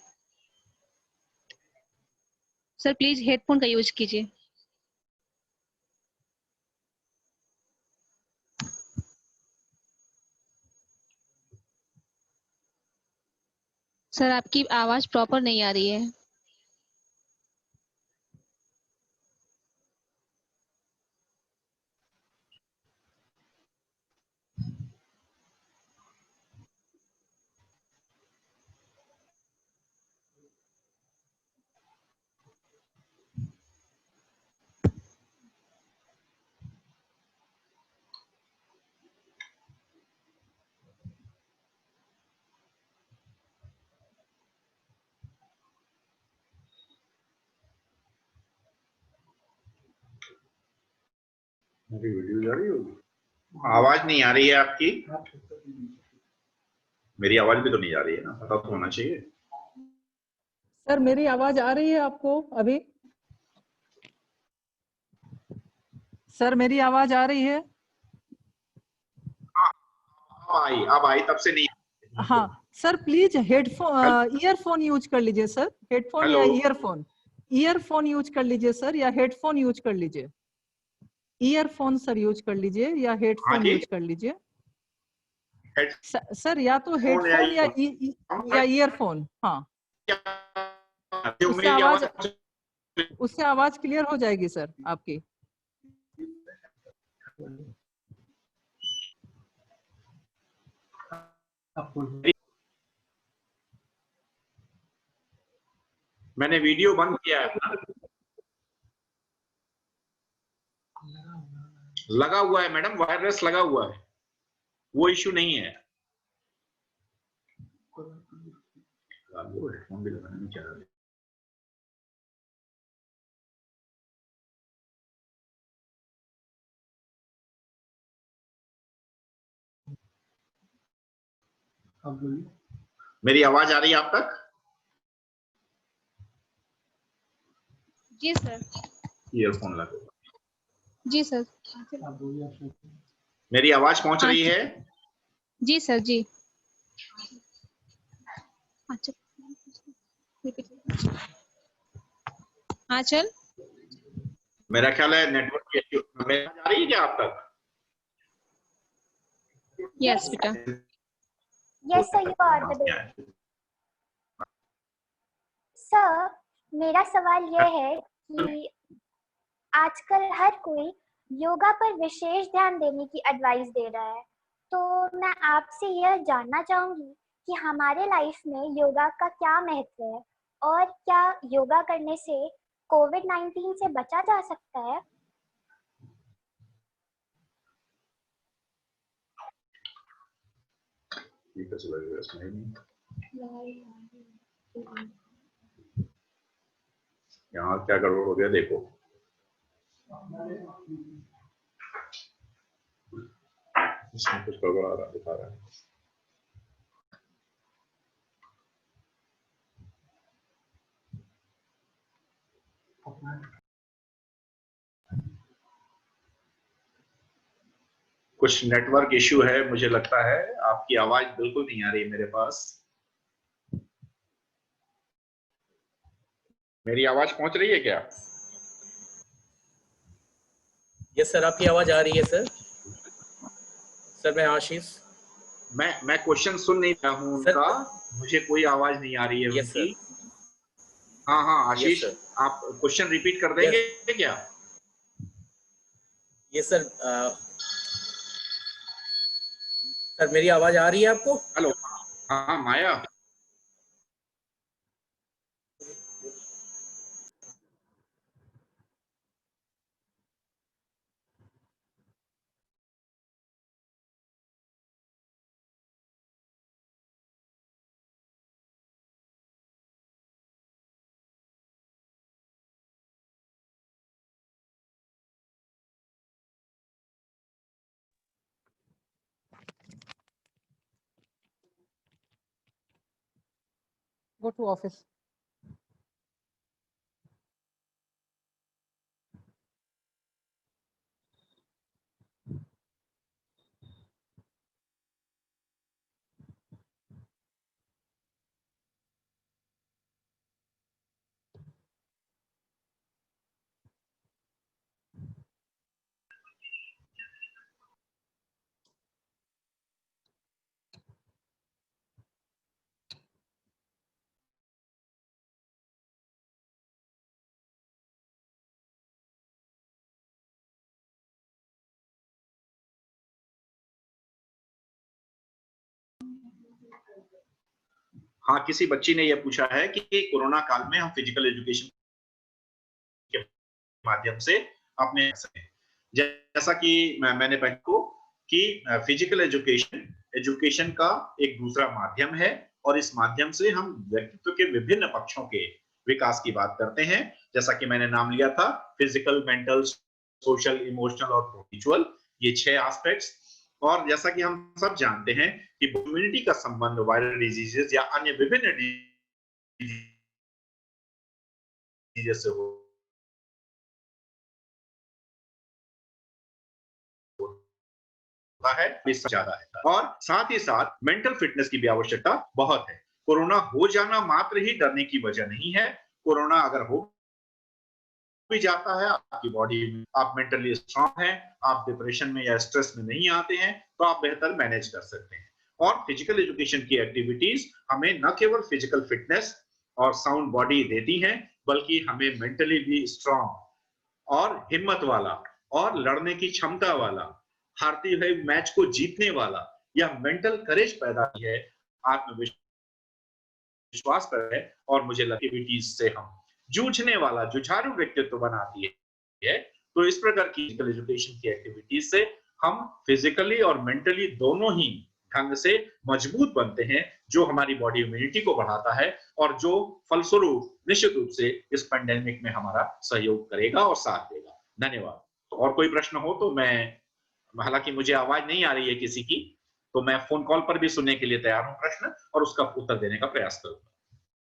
सर, प्लीज हेडफोन का यूज कीजिए। सर, आपकी आवाज प्रॉपर नहीं आ रही है। मेरी वीडियो जा रही होगी, आवाज नहीं आ रही है आपकी, मेरी आवाज भी तो नहीं जा रही है ना, पता तो होना चाहिए। सर मेरी आवाज आ रही है आपको अभी? सर मेरी आवाज आ रही है? अब आई, तब से नहीं। हाँ sir, please headphone earphone use कर लीजिए सर, हेडफोन या ईयरफोन, ईयरफोन यूज कर लीजिए सर, या हेडफोन यूज कर लीजिए, ईयरफोन सर यूज कर लीजिए या हेडफोन यूज कर लीजिए सर, या तो हेडफोन या ईयरफोन। हाँ, उससे आवाज क्लियर हो जाएगी सर आपकी। मैंने वीडियो बंद किया है, लगा हुआ है मैडम, वायरलेस लगा हुआ है, वो इश्यू नहीं है। हेडफोन भी लगाने में क्या है? मेरी आवाज आ रही है आप तक? जी सर। ईयरफोन लगा। जी सर। मेरी आवाज पहुंच रही है? जी सर जी। अच्छा, हाँ चल। मेरा ख्याल है नेटवर्क की इश्यू। मेरी आवाज आ रही है क्या आप तक? यस बेटा। Yes sir, you are audible. Sir मेरा सवाल यह है कि आजकल हर कोई योगा पर विशेष ध्यान देने की एडवाइस दे रहा है, तो मैं आपसे यह जानना चाहूंगी कि हमारे लाइफ में योगा का क्या महत्व है और क्या योगा करने से कोविड-19 से बचा जा सकता है? यहाँ क्या गड़बड़ हो गया देखो। इसमें कुछ गड़बड़ आ रहा दिखा रहा है। कुछ नेटवर्क इश्यू है मुझे लगता है, आपकी आवाज बिल्कुल नहीं आ रही मेरे पास। मेरी आवाज पहुंच रही है क्या? यस सर, आपकी आवाज आ रही है सर। सर मैं आशीष। मैं क्वेश्चन सुन नहीं रहा हूं उनका, मुझे कोई आवाज नहीं आ रही है उनकी। हाँ हाँ आशीष, आप क्वेश्चन रिपीट कर देंगे क्या? Yes sir. सर मेरी आवाज आ रही है आपको? हेलो। हाँ माया। Go to office. हाँ, किसी बच्ची ने यह पूछा है कि कोरोना काल में हम फिजिकल एजुकेशन के माध्यम से अपने जैसा कि मैंने पहले को कि फिजिकल एजुकेशन का एक दूसरा माध्यम है और इस माध्यम से हम व्यक्तित्व के विभिन्न पक्षों के विकास की बात करते हैं, जैसा कि मैंने नाम लिया था फिजिकल, मेंटल, सोशल, इमोशनल और स्पिरिचुअल, ये 6 एस्पेक्ट्स। और जैसा कि हम सब जानते हैं कि इम्यूनिटी का संबंध वायरल डिजीजेस या अन्य विभिन्न डिजीजेस से होता है, ज्यादा है। और साथ ही साथ मेंटल फिटनेस की भी आवश्यकता बहुत है। कोरोना हो जाना मात्र ही डरने की वजह नहीं है। कोरोना अगर हो भी जाता है, आपकी बॉडी में आप मेंटली स्ट्रांग हैं, आप डिप्रेशन में या स्ट्रेस में नहीं आते हैं, तो आप बेहतर मैनेज कर सकते हैं। और फिजिकल एजुकेशन की एक्टिविटीज हमें न केवल फिजिकल फिटनेस और साउंड बॉडी देती हैं, बल्कि हमें मेंटली भी स्ट्रांग और हिम्मत वाला और लड़ने की क्षमता वाला, हारते हुए मैच को जीतने वाला, यह मेंटल करेज पैदा की है, आत्मविश्वास पर है। और मुझे एक्टिविटीज से हम जूझने वाला, जुझारू व्यक्तित्व बनाती है। तो इस प्रकार की फिजिकल एजुकेशन की एक्टिविटीज से हम फिजिकली और मेंटली दोनों ही ढंग से मजबूत बनते हैं, जो हमारी बॉडी इम्यूनिटी को बढ़ाता है और जो फलस्वरूप निश्चित रूप से इस पेंडेमिक में हमारा सहयोग करेगा और साथ देगा। धन्यवाद। तो और कोई प्रश्न हो तो मैं, हालांकि मुझे आवाज नहीं आ रही है किसी की, तो मैं फोन कॉल पर भी सुनने के लिए तैयार हूं प्रश्न, और उसका उत्तर देने का प्रयास करूंगा।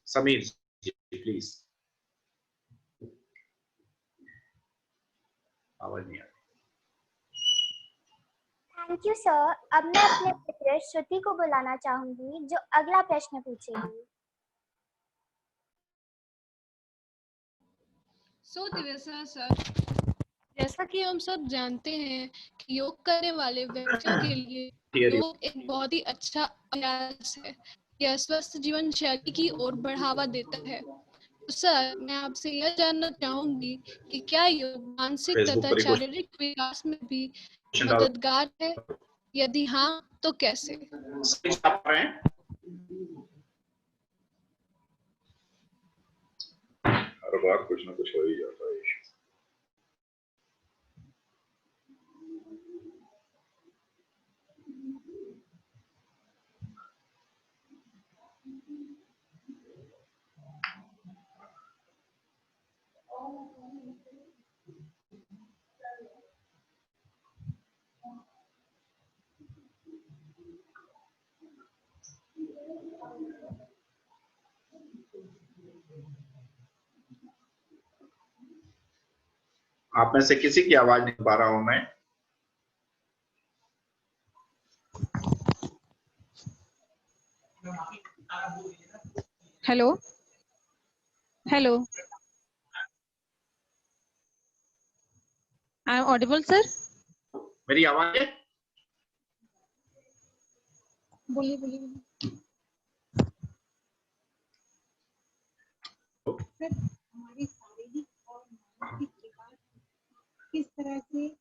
समीर जी प्लीज। आवाज नहीं आ रही। Thank you sir. अब मैं अपने मित्र श्रुति को बुलाना चाहूंगी जो अगला प्रश्न पूछेगी। दिव्या सर, जैसा कि हम सब जानते हैं कि योग करने वाले व्यक्तियों के लिए योग एक बहुत ही अच्छा अभ्यास है। यह स्वस्थ जीवन शैली की ओर बढ़ावा देता है। तो सर, मैं आपसे यह जानना चाहूंगी कि क्या योग मानसिक तथा शारीरिक विकास में भी मददगार है? यदि हाँ, तो कैसे? हर बार कुछ ना कुछ हो ही जाता है। आप में से किसी की आवाज नहीं पा रहा हूं मैं। Hello hello, I am audible sir? मेरी आवाज है? बोलिए बोलिए। सर, हमारी शारीरिक और मानसिक विकास किस तरह से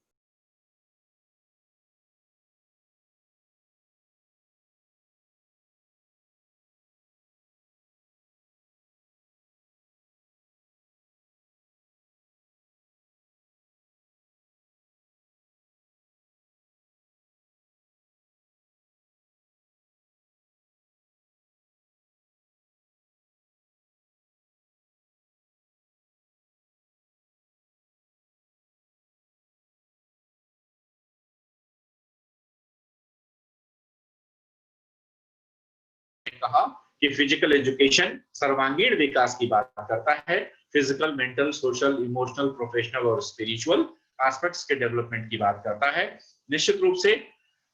कहा कि फिजिकल एजुकेशन सर्वांगीण विकास की बात करता है। Physical, mental, social, emotional, professional और स्पिरिचुअल एस्पेक्ट्स के डेवलपमेंट की बात करता है। निश्चित रूप से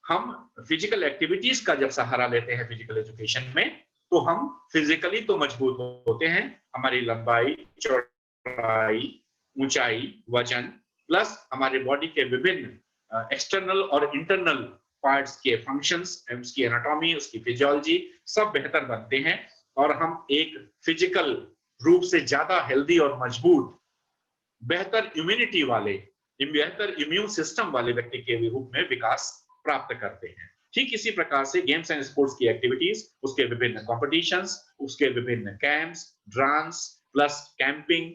हम फिजिकल एक्टिविटीज का जब सहारा लेते हैं फिजिकल एजुकेशन में, तो हम फिजिकली तो मजबूत होते हैं। हमारी लंबाई, चौड़ाई, ऊंचाई, वजन, प्लस हमारे बॉडी के विभिन्न एक्सटर्नल और इंटरनल पार्ट्स के फंक्शंस, उसकी एनाटॉमी, उसकी फिजियोलॉजी सब बेहतर बनते हैं, और हम एक फिजिकल रूप से ज्यादा हेल्दी और मजबूत, बेहतर इम्यूनिटी वाले, बेहतर इम्यून सिस्टम वाले व्यक्ति के रूप में विकास प्राप्त करते हैं। ठीक इसी प्रकार से गेम्स एंड स्पोर्ट्स की एक्टिविटीज, उसके विभिन्न कॉम्पिटिशंस, उसके विभिन्न कैंप्स, ड्रांस प्लस कैंपिंग,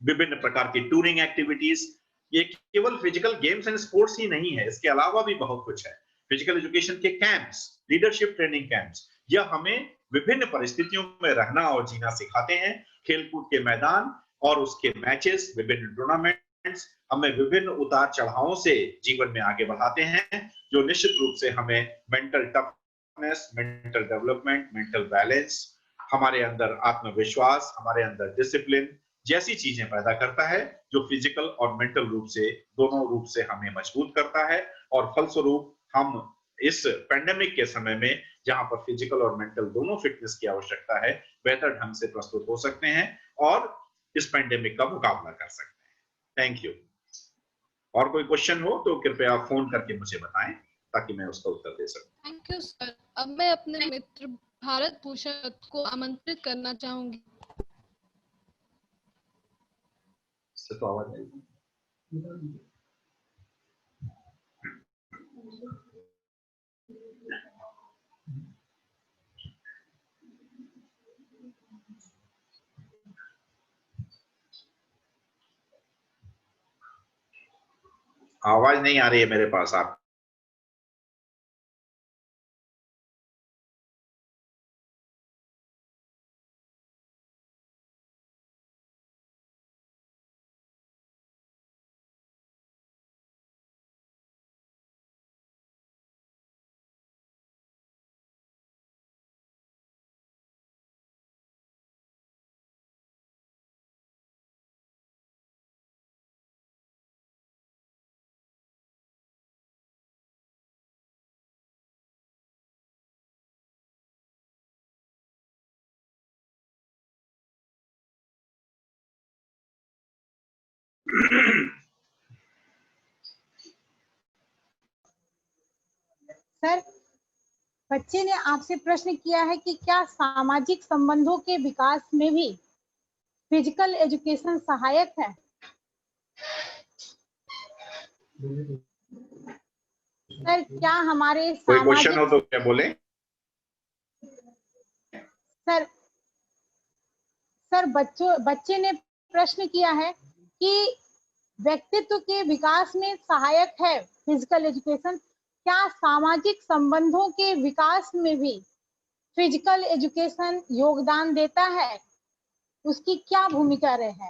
विभिन्न प्रकार की टूरिंग एक्टिविटीज, ये केवल फिजिकल गेम्स एंड स्पोर्ट्स ही नहीं है, इसके अलावा भी बहुत कुछ है। फिजिकल एजुकेशन के कैंप्स, लीडरशिप ट्रेनिंग कैंप्स, यह हमें विभिन्न परिस्थितियों में रहना और जीना सिखाते हैं। खेलकूद के मैदान और उसके मैचेस, विभिन्न टूर्नामेंट हमें विभिन्न उतार चढ़ावों से जीवन में आगे बढ़ाते हैं, जो निश्चित रूप से हमें mental toughness, mental development, mental balance, हमारे अंदर आत्मविश्वास, हमारे अंदर डिसिप्लिन जैसी चीजें पैदा करता है, जो फिजिकल और मेंटल रूप से दोनों रूप से हमें मजबूत करता है। और फलस्वरूप हम इस पेंडेमिक के समय में, जहां पर फिजिकल और मेंटल दोनों फिटनेस की आवश्यकता है, बेहतर ढंग से प्रस्तुत हो सकते हैं और इस पेंडेमिक का मुकाबला कर सकते हैं। Thank you. और कोई क्वेश्चन हो तो कृपया फोन करके मुझे बताएं ताकि मैं उसका उत्तर दे सकूं। Thank you sir. अब मैं अपने मित्र भारत भूषण को आमंत्रित करना चाहूंगी। तो आवाज नहीं। आवाज नहीं आ रही है मेरे पास। आप सर, बच्चे ने आपसे प्रश्न किया है कि क्या सामाजिक संबंधों के विकास में भी फिजिकल एजुकेशन सहायक है? सर, क्या हमारे कोई क्वेश्चन हो तो क्या बोले? सर बच्चे ने प्रश्न किया है कि व्यक्तित्व के विकास में सहायक है फिजिकल एजुकेशन, क्या सामाजिक संबंधों के विकास में भी फिजिकल एजुकेशन योगदान देता है? उसकी क्या भूमिका है?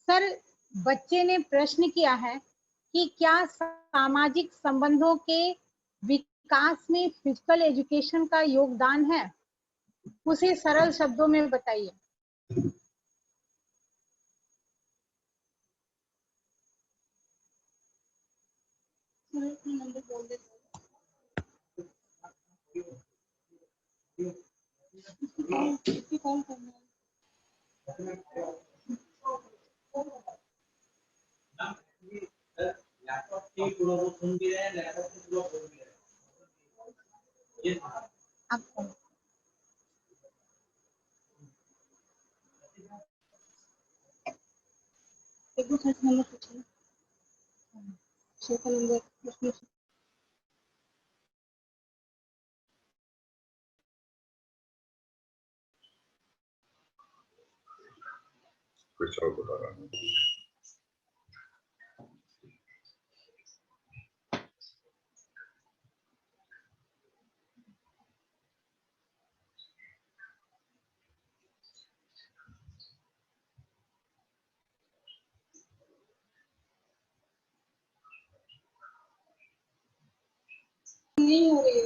सर, बच्चे ने प्रश्न किया है कि क्या सामाजिक संबंधों के विकास में फिजिकल एजुकेशन का योगदान है? उसे सरल शब्दों में बताइए। कुछ और बता रहा हूँ।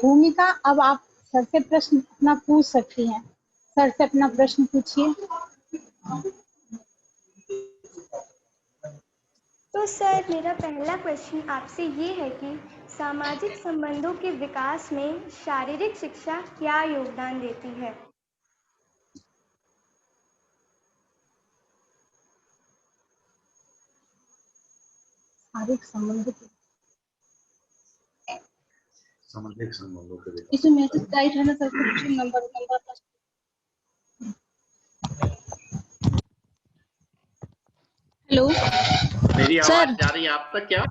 भूमिका, अब आप सर से प्रश्न अपना पूछ सकती हैं। सर से अपना प्रश्न पूछिए। तो सर, मेरा पहला क्वेश्चन आपसे ये है कि सामाजिक संबंधों के विकास में शारीरिक शिक्षा क्या योगदान देती है? शारीरिक संबंधों के सामाजिक संबंधों के विकास इसमें मैसेज टाइट है ना सर, कुछ नंबर हेलो मेरी सर। आवाज जा रही है आप तक क्या?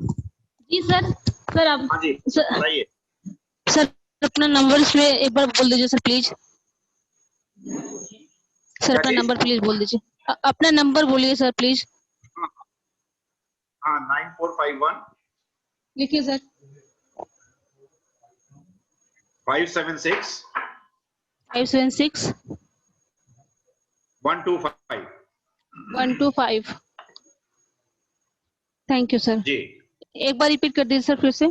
जी सर आप हाँ जी बताइए। सर अपना नंबर इसमें एक बार बोल दीजिए सर प्लीज। सर अपना नंबर प्लीज बोल दीजिए। अपना नंबर बोलिए सर प्लीज। हाँ 9451 लिखिए सर। 576 576 125। 125। Thank you sir. जी, एक बार रिपीट कर दीजिए सर फिर से।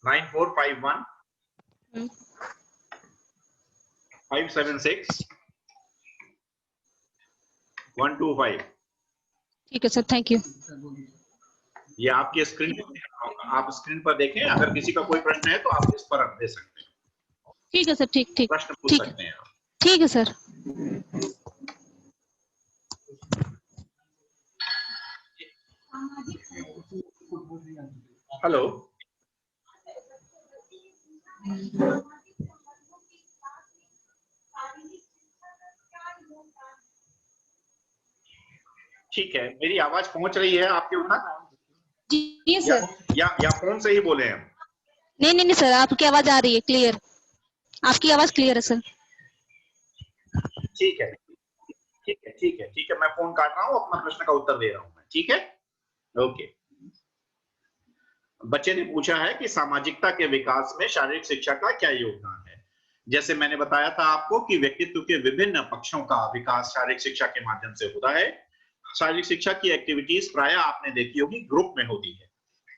9451 576 125। ठीक है सर, थैंक यू। ये आपके स्क्रीन पर, आप स्क्रीन पर देखें। अगर किसी का कोई प्रश्न है तो आप इस पर दे सकते हैं, ठीक है सर, ठीक ठीक प्रश्न पूछ ठीक सकते हैं आप। ठीक है सर। हेलो, ठीक है, मेरी आवाज पहुंच रही है आपके वहां? जी सर। या फोन से ही बोले हम? नहीं नहीं नहीं सर, आपकी आवाज आ रही है क्लियर। आपकी आवाज क्लियर है सर। ठीक है, ठीक है, ठीक है, ठीक है, मैं फोन काट रहा हूँ, अपना प्रश्न का उत्तर दे रहा हूँ मैं। ठीक है, ओके। बच्चे ने पूछा है कि सामाजिकता के विकास में शारीरिक शिक्षा का क्या योगदान है। जैसे मैंने बताया था आपको कि व्यक्तित्व के विभिन्न पक्षों का विकास शारीरिक शिक्षा के माध्यम से होता है। शारीरिक शिक्षा की एक्टिविटीज प्रायः आपने देखी होगी ग्रुप में होती है।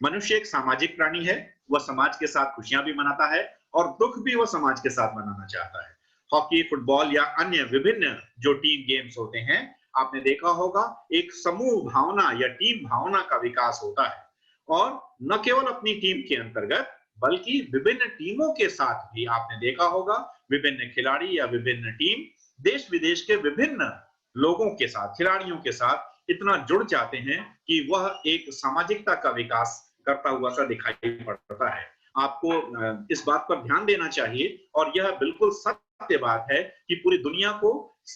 मनुष्य एक सामाजिक प्राणी है, वह समाज के साथ खुशियां भी मनाता है और दुख भी वह समाज के साथ मनाना चाहता है। हॉकी, फुटबॉल या अन्य विभिन्न जो टीम गेम्स होते हैं, आपने देखा होगा एक समूह भावना या टीम भावना का विकास होता है। और न केवल अपनी टीम के अंतर्गत बल्कि विभिन्न टीमों के साथ भी आपने देखा होगा विभिन्न खिलाड़ी या विभिन्न टीम देश विदेश के विभिन्न लोगों के साथ, खिलाड़ियों के साथ इतना जुड़ जाते हैं कि वह एक सामाजिकता का विकास करता हुआ सा दिखाई पड़ता है। आपको इस बात पर ध्यान देना चाहिए और यह बिल्कुल सत्य बात है कि पूरी दुनिया को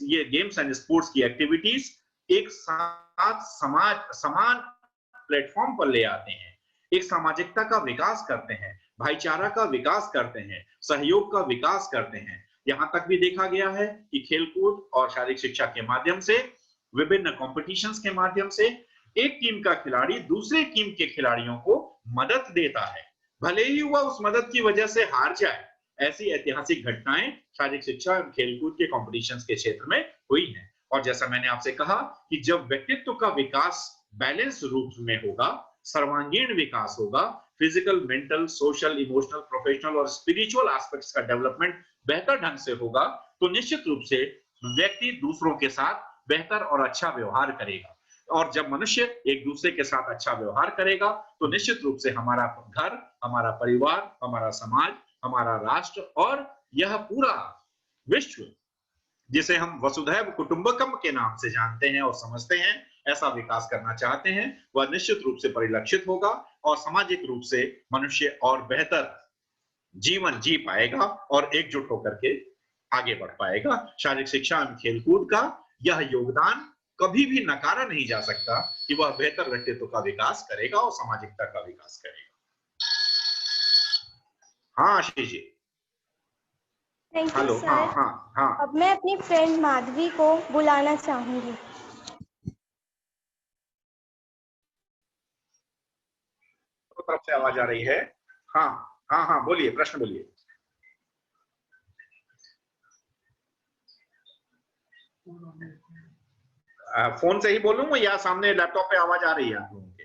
ये गेम्स एंड स्पोर्ट्स की एक्टिविटीज एक साथ समान प्लेटफॉर्म पर ले आते हैं, एक सामाजिकता का विकास करते हैं, भाईचारा का विकास करते हैं, सहयोग का विकास करते हैं। यहां तक भी देखा गया है कि खेलकूद और शारीरिक शिक्षा के माध्यम से, विभिन्न कॉम्पिटिशंस के माध्यम से एक टीम का खिलाड़ी दूसरे टीम के खिलाड़ियों को मदद देता है, भले ही वह उस मदद की वजह से हार जाए। ऐसी ऐतिहासिक घटनाएं शारीरिक शिक्षा और खेलकूद के कॉम्पिटिशंस के क्षेत्र में हुई हैं। और जैसा मैंने आपसे कहा कि जब व्यक्तित्व का विकास बैलेंस रूप में होगा, सर्वांगीण विकास होगा, physical, mental, social, emotional, professional और स्पिरिचुअल एस्पेक्ट्स का डेवलपमेंट बेहतर ढंग से होगा, तो निश्चित रूप से व्यक्ति दूसरों के साथ बेहतर और अच्छा व्यवहार करेगा। और जब मनुष्य एक दूसरे के साथ अच्छा व्यवहार करेगा तो निश्चित रूप से हमारा घर, हमारा परिवार, हमारा समाज, हमारा राष्ट्र और यह पूरा विश्व, जिसे हम वसुधैव कुटुंबकम के नाम से जानते हैं और समझते हैं, ऐसा विकास करना चाहते हैं, वह निश्चित रूप से परिलक्षित होगा और सामाजिक रूप से मनुष्य और बेहतर जीवन जी पाएगा और एकजुट होकर के आगे बढ़ पाएगा। शारीरिक शिक्षा एवं खेलकूद का यह योगदान कभी भी नकारा नहीं जा सकता कि वह बेहतर व्यक्तित्व का विकास करेगा और सामाजिकता का विकास करेगा। हाँ Ashish ji. Thank you hello. Sir. हाँ हाँ हाँ। अब मैं अपनी फ्रेंड माधवी को बुलाना चाहूंगी। तो तरफ से आवाज आ रही है। हाँ हाँ हाँ, बोलिए, प्रश्न बोलिए। फोन से ही बोलूं या सामने लैपटॉप पे आवाज आ रही है आप लोगों के?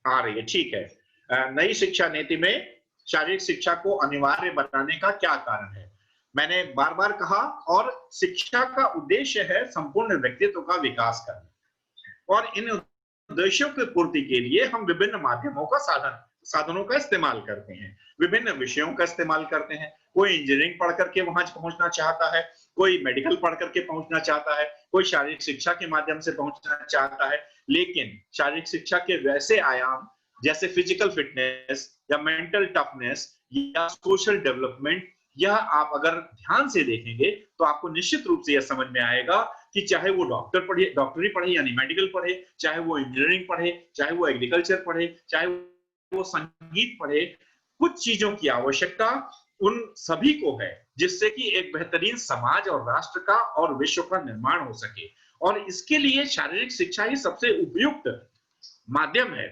आ रही है, ठीक है। नई शिक्षा नीति में शारीरिक शिक्षा को अनिवार्य बनाने का क्या कारण है? मैंने बार बार कहा, और शिक्षा का उद्देश्य है संपूर्ण व्यक्तित्व का विकास करना, और इन उद्देश्यों की पूर्ति के लिए हम विभिन्न माध्यमों का साधनों का इस्तेमाल करते हैं, विभिन्न विषयों का इस्तेमाल करते हैं। कोई इंजीनियरिंग पढ़ करके वहां पहुंचना चाहता है, कोई मेडिकल पढ़ करके पहुंचना चाहता है, कोई शारीरिक शिक्षा के माध्यम से पहुंचना चाहता है। लेकिन शारीरिक शिक्षा के वैसे आयाम जैसे फिजिकल फिटनेस या मेंटल टफनेस या सोशल डेवलपमेंट, यह आप अगर ध्यान से देखेंगे तो आपको निश्चित रूप से यह समझ में आएगा कि चाहे वो डॉक्टरी पढ़े यानी मेडिकल पढ़े, चाहे वो इंजीनियरिंग पढ़े, चाहे वो एग्रीकल्चर पढ़े, चाहे वो संगीत पढ़े, कुछ चीजों की आवश्यकता उन सभी को है जिससे कि एक बेहतरीन समाज और राष्ट्र का और विश्व का निर्माण हो सके। और इसके लिए शारीरिक शिक्षा ही सबसे उपयुक्त माध्यम है।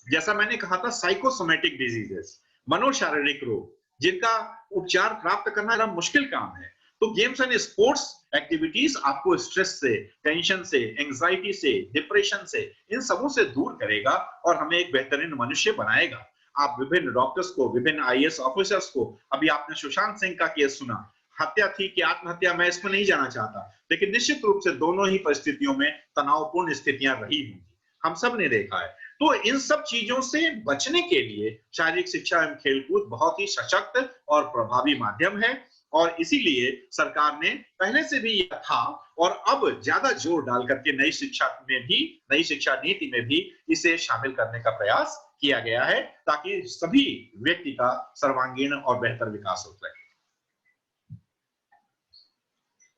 जैसा मैंने कहा था, साइकोसोमेटिक डिजीजेस, मनोशारीरिक रोग, जिनका उपचार प्राप्त करना बड़ा मुश्किल काम है। तो गेम्स एंड स्पोर्ट्स एक्टिविटीज आपको स्ट्रेस से, टेंशन से, एंजाइटी से, डिप्रेशन से, इन सबों से दूर करेगा और हमें एक बेहतरीन मनुष्य बनाएगा। आप विभिन्न डॉक्टर्स को, विभिन्न आईएएस ऑफिसर्स को, अभी आपने सुशांत सिंह का केस सुना, हत्या थी कि आत्महत्या, मैं इसमें नहीं जाना चाहता, लेकिन निश्चित रूप से दोनों ही परिस्थितियों में तनावपूर्ण स्थितियां रही होंगी, हम सब ने देखा है। तो इन सब चीजों से बचने के लिए शारीरिक शिक्षा एवं खेलकूद बहुत ही सशक्त और प्रभावी माध्यम है, और इसीलिए सरकार ने पहले से भी यह था और अब ज्यादा जोर डाल करके नई शिक्षा नीति में भी इसे शामिल करने का प्रयास किया गया है, ताकि सभी व्यक्ति का सर्वांगीण और बेहतर विकास हो सके।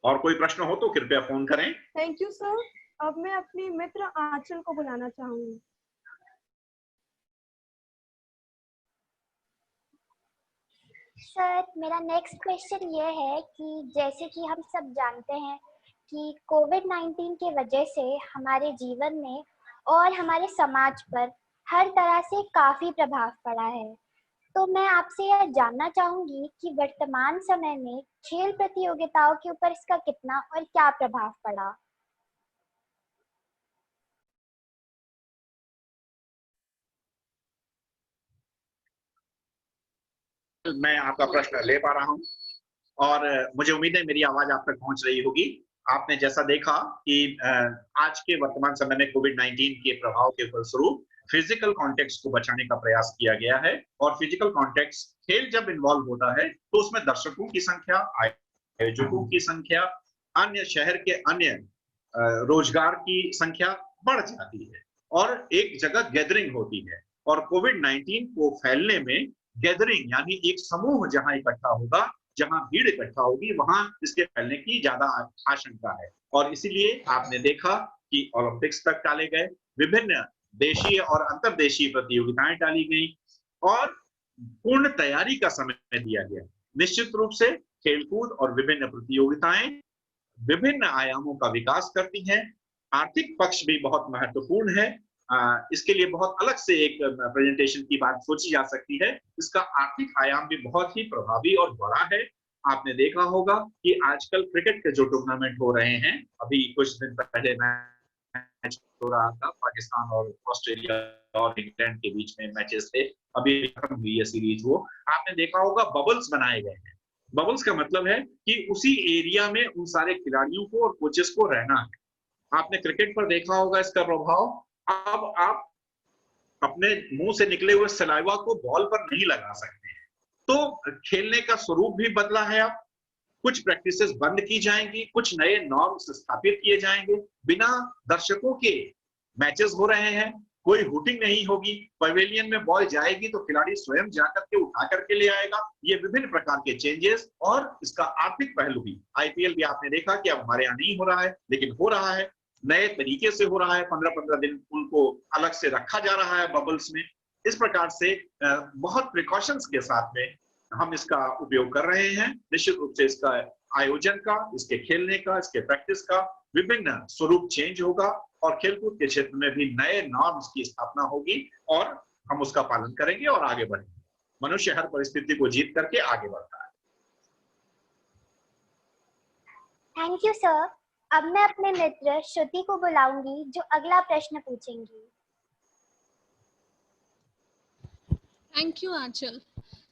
और कोई प्रश्न हो तो कृपया फोन करें। Thank you sir. अब मैं अपनी मित्र आंचल को बुलाना चाहूंगी। सर, मेरा नेक्स्ट क्वेश्चन ये है कि जैसे कि हम सब जानते हैं कि कोविड-19 की वजह से हमारे जीवन में और हमारे समाज पर हर तरह से काफी प्रभाव पड़ा है, तो मैं आपसे यह जानना चाहूंगी कि वर्तमान समय में खेल प्रतियोगिताओं के ऊपर इसका कितना और क्या प्रभाव पड़ा। मैं आपका प्रश्न ले पा रहा हूं और मुझे उम्मीद है मेरी आवाज आप तक पहुंच रही होगी। आपने जैसा देखा कि आज के वर्तमान समय में कोविड-19 के प्रभाव के फलस्वरूप फिजिकल कॉन्टेक्स्ट को बचाने का प्रयास किया गया है, और फिजिकल कॉन्टेक्स्ट, खेल जब इन्वॉल्व होता है तो उसमें दर्शकों की संख्या, आयोजकों की संख्या, अन्य शहर के अन्य रोजगार की संख्या बढ़ जाती है और एक जगह गैदरिंग होती है। और कोविड-19 को फैलने में गैदरिंग यानी एक समूह जहां इकट्ठा होगा, जहां भीड़ इकट्ठा होगी, वहां इसके फैलने की ज्यादा आशंका है। और इसीलिए आपने देखा कि ओलंपिक्स तक टाले गए, विभिन्न देशीय और अंतर्देशीय प्रतियोगिताएं टाली गई और पूर्ण तैयारी का समय दिया गया। निश्चित रूप से खेलकूद और विभिन्न प्रतियोगिताएं विभिन्न आयामों का विकास करती हैं। आर्थिक पक्ष भी बहुत महत्वपूर्ण है। इसके लिए बहुत अलग से एक प्रेजेंटेशन की बात सोची जा सकती है। इसका आर्थिक आयाम भी बहुत ही प्रभावी और बड़ा है। आपने देखा होगा कि आजकल क्रिकेट के जो टूर्नामेंट हो रहे हैं, अभी कुछ दिन पहले मैच हो रहा था, पाकिस्तान और ऑस्ट्रेलिया और इंग्लैंड के बीच में मैचेस थे, अभी खत्म हुई है सीरीज। वो आपने देखा होगा बबल्स बनाए गए हैं। बबल्स का मतलब है कि उसी एरिया में उन सारे खिलाड़ियों को और कोचेस को रहना है। आपने क्रिकेट पर देखा होगा इसका प्रभाव। अब आप अपने मुंह से निकले हुए सलाइवा को बॉल पर नहीं लगा सकते हैं। तो खेलने का स्वरूप भी बदला है। अब कुछ प्रैक्टिसेस बंद की जाएंगी, कुछ नए नॉर्म्स स्थापित किए जाएंगे। बिना दर्शकों के मैचेस हो रहे हैं, कोई हुटिंग नहीं होगी। पवेलियन में बॉल जाएगी तो खिलाड़ी स्वयं जाकर के उठा करके ले आएगा। ये विभिन्न प्रकार के चेंजेस और इसका आर्थिक पहलू भी। आईपीएल भी आपने देखा कि अब हमारे यहाँ नहीं हो रहा है, लेकिन हो रहा है, नए तरीके से हो रहा है। 15-15 दिन उनको अलग से रखा जा रहा है बबल्स में। इस प्रकार से बहुत प्रिकॉशंस के साथ में हम इसका उपयोग कर रहे हैं। निश्चित रूप से इसका आयोजन का, इसके खेलने का, इसके प्रैक्टिस का विभिन्न स्वरूप चेंज होगा और खेलकूद के क्षेत्र में भी नए नॉर्म्स की स्थापना होगी और हम उसका पालन करेंगे और आगे बढ़ेंगे। मनुष्य हर परिस्थिति को जीत करके आगे बढ़ता है। Thank you sir. अब मैं अपने मित्र श्रुति को बुलाऊंगी जो अगला प्रश्न पूछेंगी। थैंक यू आंचल।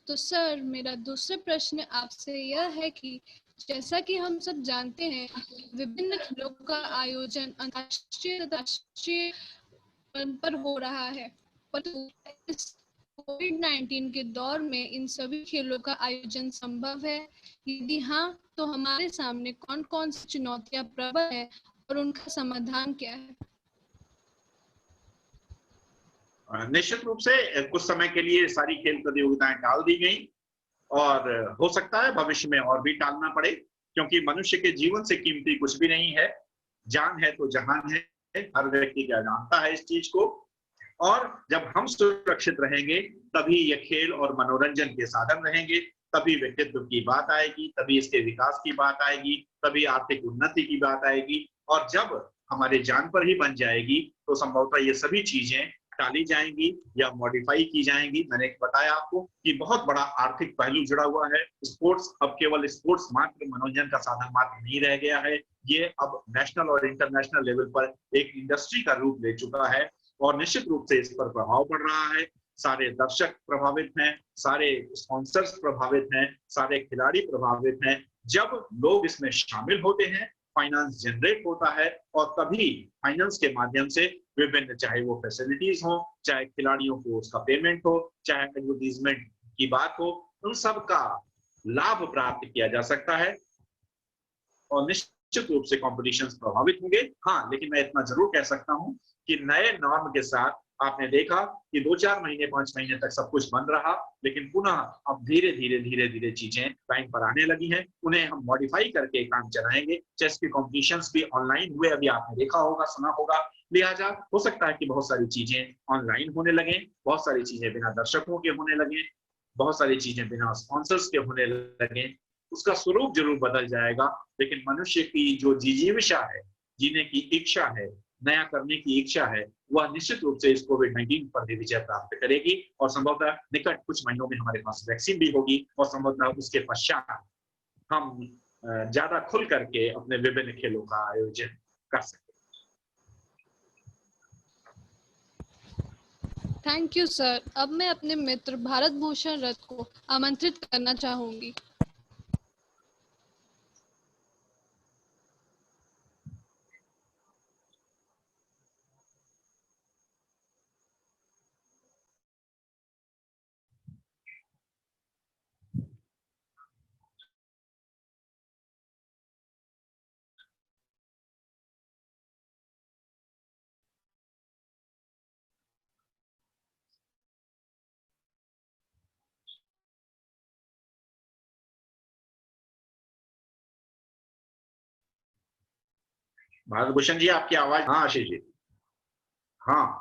तो सर, मेरा दूसरा प्रश्न आपसे यह है कि जैसा कि हम सब जानते हैं, विभिन्न खेलों का आयोजन अंतर्राष्ट्रीय तथा राष्ट्रीय पर हो रहा है, परंतु इस कोविड-19 के दौर में इन सभी खेलों का आयोजन संभव है? यदि हाँ, तो हमारे सामने कौन-कौन सी चुनौतियां प्रबल है और उनका समाधान क्या है? निश्चित रूप से कुछ समय के लिए सारी खेल प्रतियोगिताएं टाल दी गई और हो सकता है भविष्य में और भी टालना पड़े, क्योंकि मनुष्य के जीवन से कीमती कुछ भी नहीं है। जान है तो जहान है, हर व्यक्ति क्या जानता है इस चीज को। और जब हम सुरक्षित रहेंगे तभी ये खेल और मनोरंजन के साधन रहेंगे, तभी व्यक्तित्व की बात आएगी, तभी इसके विकास की बात आएगी, तभी आर्थिक उन्नति की बात आएगी। और जब हमारे जान पर ही बन जाएगी तो संभवतः ये सभी चीजें टाली जाएंगी या मॉडिफाई की जाएंगी। मैंने बताया आपको कि बहुत बड़ा आर्थिक पहलू जुड़ा हुआ है। स्पोर्ट्स अब केवल स्पोर्ट्स मात्र मनोरंजन का साधन मात्र नहीं रह गया है, ये अब नेशनल और इंटरनेशनल लेवल पर एक इंडस्ट्री का रूप ले चुका है और निश्चित रूप से इस पर प्रभाव पड़ रहा है। सारे दर्शक प्रभावित हैं, सारे स्पॉन्सर्स प्रभावित हैं, सारे खिलाड़ी प्रभावित हैं। जब लोग इसमें शामिल होते हैं, फाइनेंस जनरेट होता है और तभी फाइनेंस के माध्यम से विभिन्न, चाहे वो फैसिलिटीज हो, चाहे खिलाड़ियों को उसका पेमेंट हो, चाहे एडवर्टीजमेंट की बात हो, उन सब का लाभ प्राप्त किया जा सकता है और निश्चित रूप से कॉम्पिटिशंस प्रभावित होंगे। हाँ, लेकिन मैं इतना जरूर कह सकता हूं कि नए नॉर्म के साथ आपने देखा कि 2-4 महीने 5 महीने तक सब कुछ बंद रहा, लेकिन पुनः अब धीरे धीरे चीजें लाइन पर आने लगी हैं। उन्हें हम मॉडिफाई करके काम चलाएंगे। चेस के कॉम्पिटिशंस भी ऑनलाइन हुए, अभी आपने देखा होगा, सुना होगा। लिहाजा हो सकता है कि बहुत सारी चीजें ऑनलाइन होने लगे, बहुत सारी चीजें बिना दर्शकों के होने लगे, बहुत सारी चीजें बिना स्पॉन्सर्स के होने लगे। उसका स्वरूप जरूर बदल जाएगा, लेकिन मनुष्य की जो जिजीविषा है, जीने की इच्छा है, नया करने की इच्छा है, वह निश्चित रूप से इस कोविड-19 पर भी विजय प्राप्त करेगी और संभवतः निकट कुछ महीनों में हमारे पास वैक्सीन भी होगी और संभवतः उसके पश्चात हम ज्यादा खुल करके अपने विभिन्न खेलों का आयोजन कर सकते। Thank you sir. अब मैं अपने मित्र भारत भूषण रथ को आमंत्रित करना चाहूंगी। भारत भूषण जी, आपकी आवाज। हाँ आशीष जी, हाँ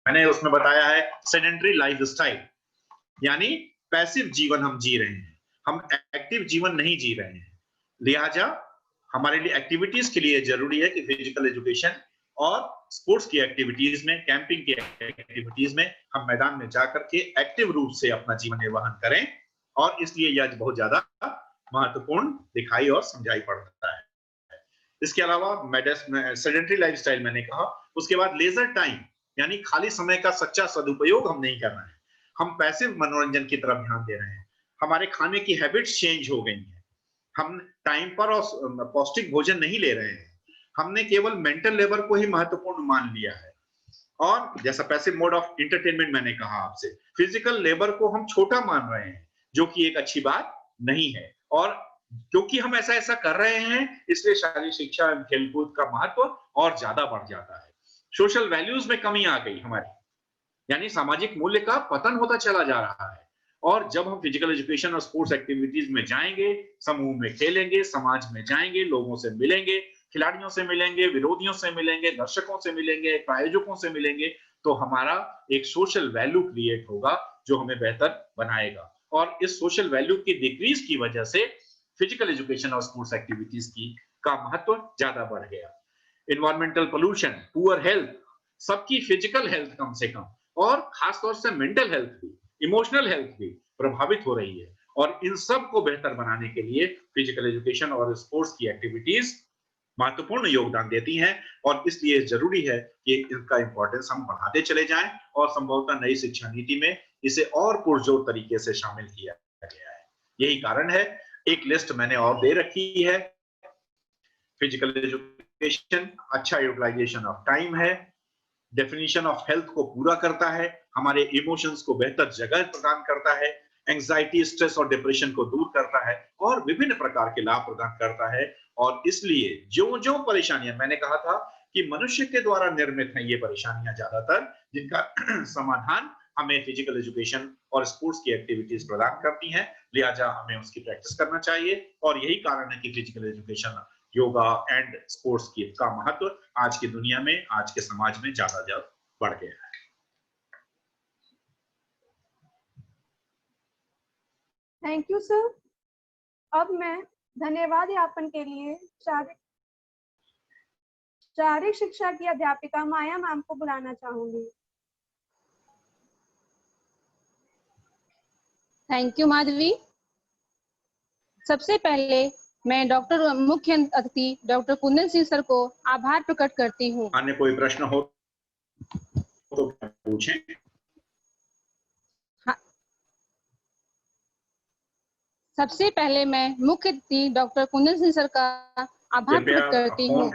मैंने उसमें बताया है सेडेंटरी लाइफस्टाइल, यानी पैसिव जीवन हम जी रहे हैं, हम एक्टिव जीवन नहीं जी रहे हैं। लिहाजा हमारे लिए एक्टिविटीज के लिए जरूरी है कि फिजिकल एजुकेशन और स्पोर्ट्स की एक्टिविटीज में, कैंपिंग की एक्टिविटीज में हम मैदान में जाकर के एक्टिव रूप से अपना जीवन निर्वाहन करें और इसलिए यह बहुत ज्यादा महत्वपूर्ण दिखाई और समझाई पड़ता है। इसके अलावा सेडेंटरी लाइफस्टाइल मैंने कहा, उसके बाद लेजर टाइम, यानी खाली समय का सच्चा सदुपयोग हम नहीं कर रहे हैं, हम पैसिव मनोरंजन की तरफ ध्यान दे रहे हैं। हमारे खाने की हैबिट्स चेंज हो गई हैं, हम टाइम पर और पौष्टिक भोजन नहीं ले रहे हैं, हमने केवल मेंटल लेबर को ही महत्वपूर्ण मान लिया है। और जैसा पैसिव मोड ऑफ एंटरटेनमेंट मैंने कहा आपसे, फिजिकल लेबर को हम छोटा मान रहे हैं, जो कि एक अच्छी बात नहीं है। और क्योंकि हम ऐसा कर रहे हैं, इसलिए शारीरिक शिक्षा एवं खेलकूद का महत्व और ज्यादा बढ़ जाता है। सोशल वैल्यूज में कमी आ गई हमारी, यानी सामाजिक मूल्य का पतन होता चला जा रहा है। और जब हम फिजिकल एजुकेशन और स्पोर्ट्स एक्टिविटीज में जाएंगे, समूह में खेलेंगे, समाज में जाएंगे, लोगों से मिलेंगे, खिलाड़ियों से मिलेंगे, विरोधियों से मिलेंगे, दर्शकों से मिलेंगे, प्रायोजकों से मिलेंगे, तो हमारा एक सोशल वैल्यू क्रिएट होगा जो हमें बेहतर बनाएगा। और इस सोशल वैल्यू की डिक्रीज की वजह से फिजिकल एजुकेशन और स्पोर्ट्स एक्टिविटीज की का महत्व ज्यादा बढ़ गया। इन्वायरमेंटल पोल्यूशन, पुअर हेल्थ, सबकी फिजिकल हेल्थ कम से कम और खासतौर से मेंटल हेल्थ भी, इमोशनल हेल्थ भी प्रभावित हो रही है। और इन सब को बेहतर बनाने के लिए फिजिकल एजुकेशन और स्पोर्ट्स की एक्टिविटीज महत्वपूर्ण योगदान देती हैं और इसलिए जरूरी है कि इनका इंपॉर्टेंस हम बढ़ाते चले जाएं और संभवतः नई शिक्षा नीति में इसे और पुरजोर तरीके से शामिल किया गया है। यही कारण है, एक लिस्ट मैंने और दे रखी है। फिजिकल एजुकेशन अच्छा यूटिलाइजेशन ऑफ टाइम है, डेफिनेशन ऑफ हेल्थ को पूरा करता है, हमारे इमोशंस को बेहतर जगह प्रदान करता है, एंजाइटी, स्ट्रेस और डिप्रेशन को दूर करता है और विभिन्न प्रकार के लाभ प्रदान करता है। और इसलिए जो जो परेशानियां, मैंने कहा था कि मनुष्य के द्वारा निर्मित हैं ये परेशानियां ज्यादातर, जिनका समाधान हमें फिजिकल एजुकेशन और स्पोर्ट्स की एक्टिविटीज प्रदान करती हैं, लिहाजा हमें उसकी प्रैक्टिस करना चाहिए। और यही कारण है कि physical education, yoga and sports की का महत्व आज की दुनिया में, आज के समाज में ज्यादा बढ़ गया है। Thank you sir. अब मैं धन्यवाद ज्ञापन के लिए शारीरिक शिक्षा की अध्यापिका माया मैम को बुलाना चाहूंगी। Thank you Madhavi. सबसे पहले मैं डॉक्टर मुख्य अतिथि डॉक्टर कुंदन सिंह सर को आभार प्रकट करती हूँ। अन्य कोई प्रश्न हो तो पूछें। सबसे पहले मैं मुख्य अतिथि डॉक्टर कुंदन सिंह सर का आभार प्रकट करती हूँ।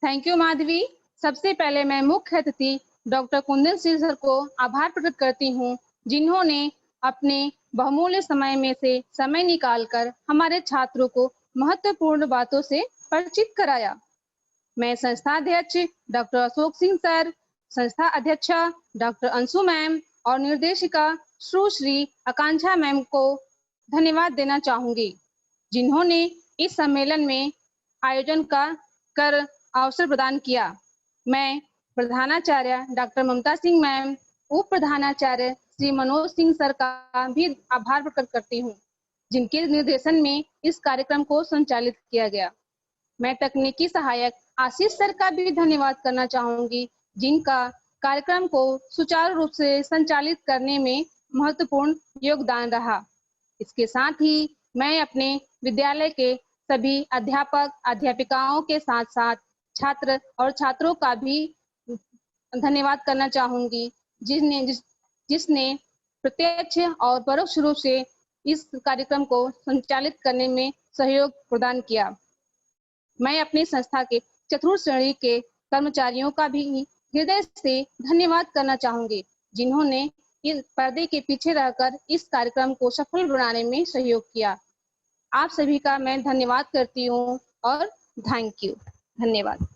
Thank you Madhavi. सबसे पहले मैं मुख्य अतिथि डॉक्टर कुंदन सिंह सर को आभार प्रकट करती हूँ, जिन्होंने अपने बहुमूल्य समय में से समय निकालकर हमारे छात्रों को महत्वपूर्ण बातों से परिचित कराया। मैं संस्था अध्यक्ष डॉक्टर अशोक सिंह सर, संस्था अध्यक्षा डॉक्टर अंशु मैम और निर्देशिका सुश्री आकांक्षा मैम को धन्यवाद देना चाहूंगी, जिन्होंने इस सम्मेलन में आयोजन कर अवसर प्रदान किया। मैं प्रधानाचार्य डॉक्टर ममता सिंह मैम, उप प्रधानाचार्य श्री मनोज सिंह सर का भी आभार प्रकट करती हूँ, जिनके निर्देशन में इस कार्यक्रम को संचालित किया गया। मैं तकनीकी सहायक आशीष सर का भी धन्यवाद करना चाहूंगी, जिनका कार्यक्रम को सुचारू रूप से संचालित करने में महत्वपूर्ण योगदान रहा। इसके साथ ही मैं अपने विद्यालय के सभी अध्यापक अध्यापिकाओं के साथ साथ छात्र और छात्रों का भी धन्यवाद करना चाहूंगी, जिसने प्रत्यक्ष और परोक्ष रूप से इस कार्यक्रम को संचालित करने में सहयोग प्रदान किया। मैं अपनी संस्था के चतुर्थ श्रेणी के कर्मचारियों का भी हृदय से धन्यवाद करना चाहूंगी, जिन्होंने इस पर्दे के पीछे रहकर इस कार्यक्रम को सफल बनाने में सहयोग किया। आप सभी का मैं धन्यवाद करती हूँ और थैंक यू। धन्यवाद।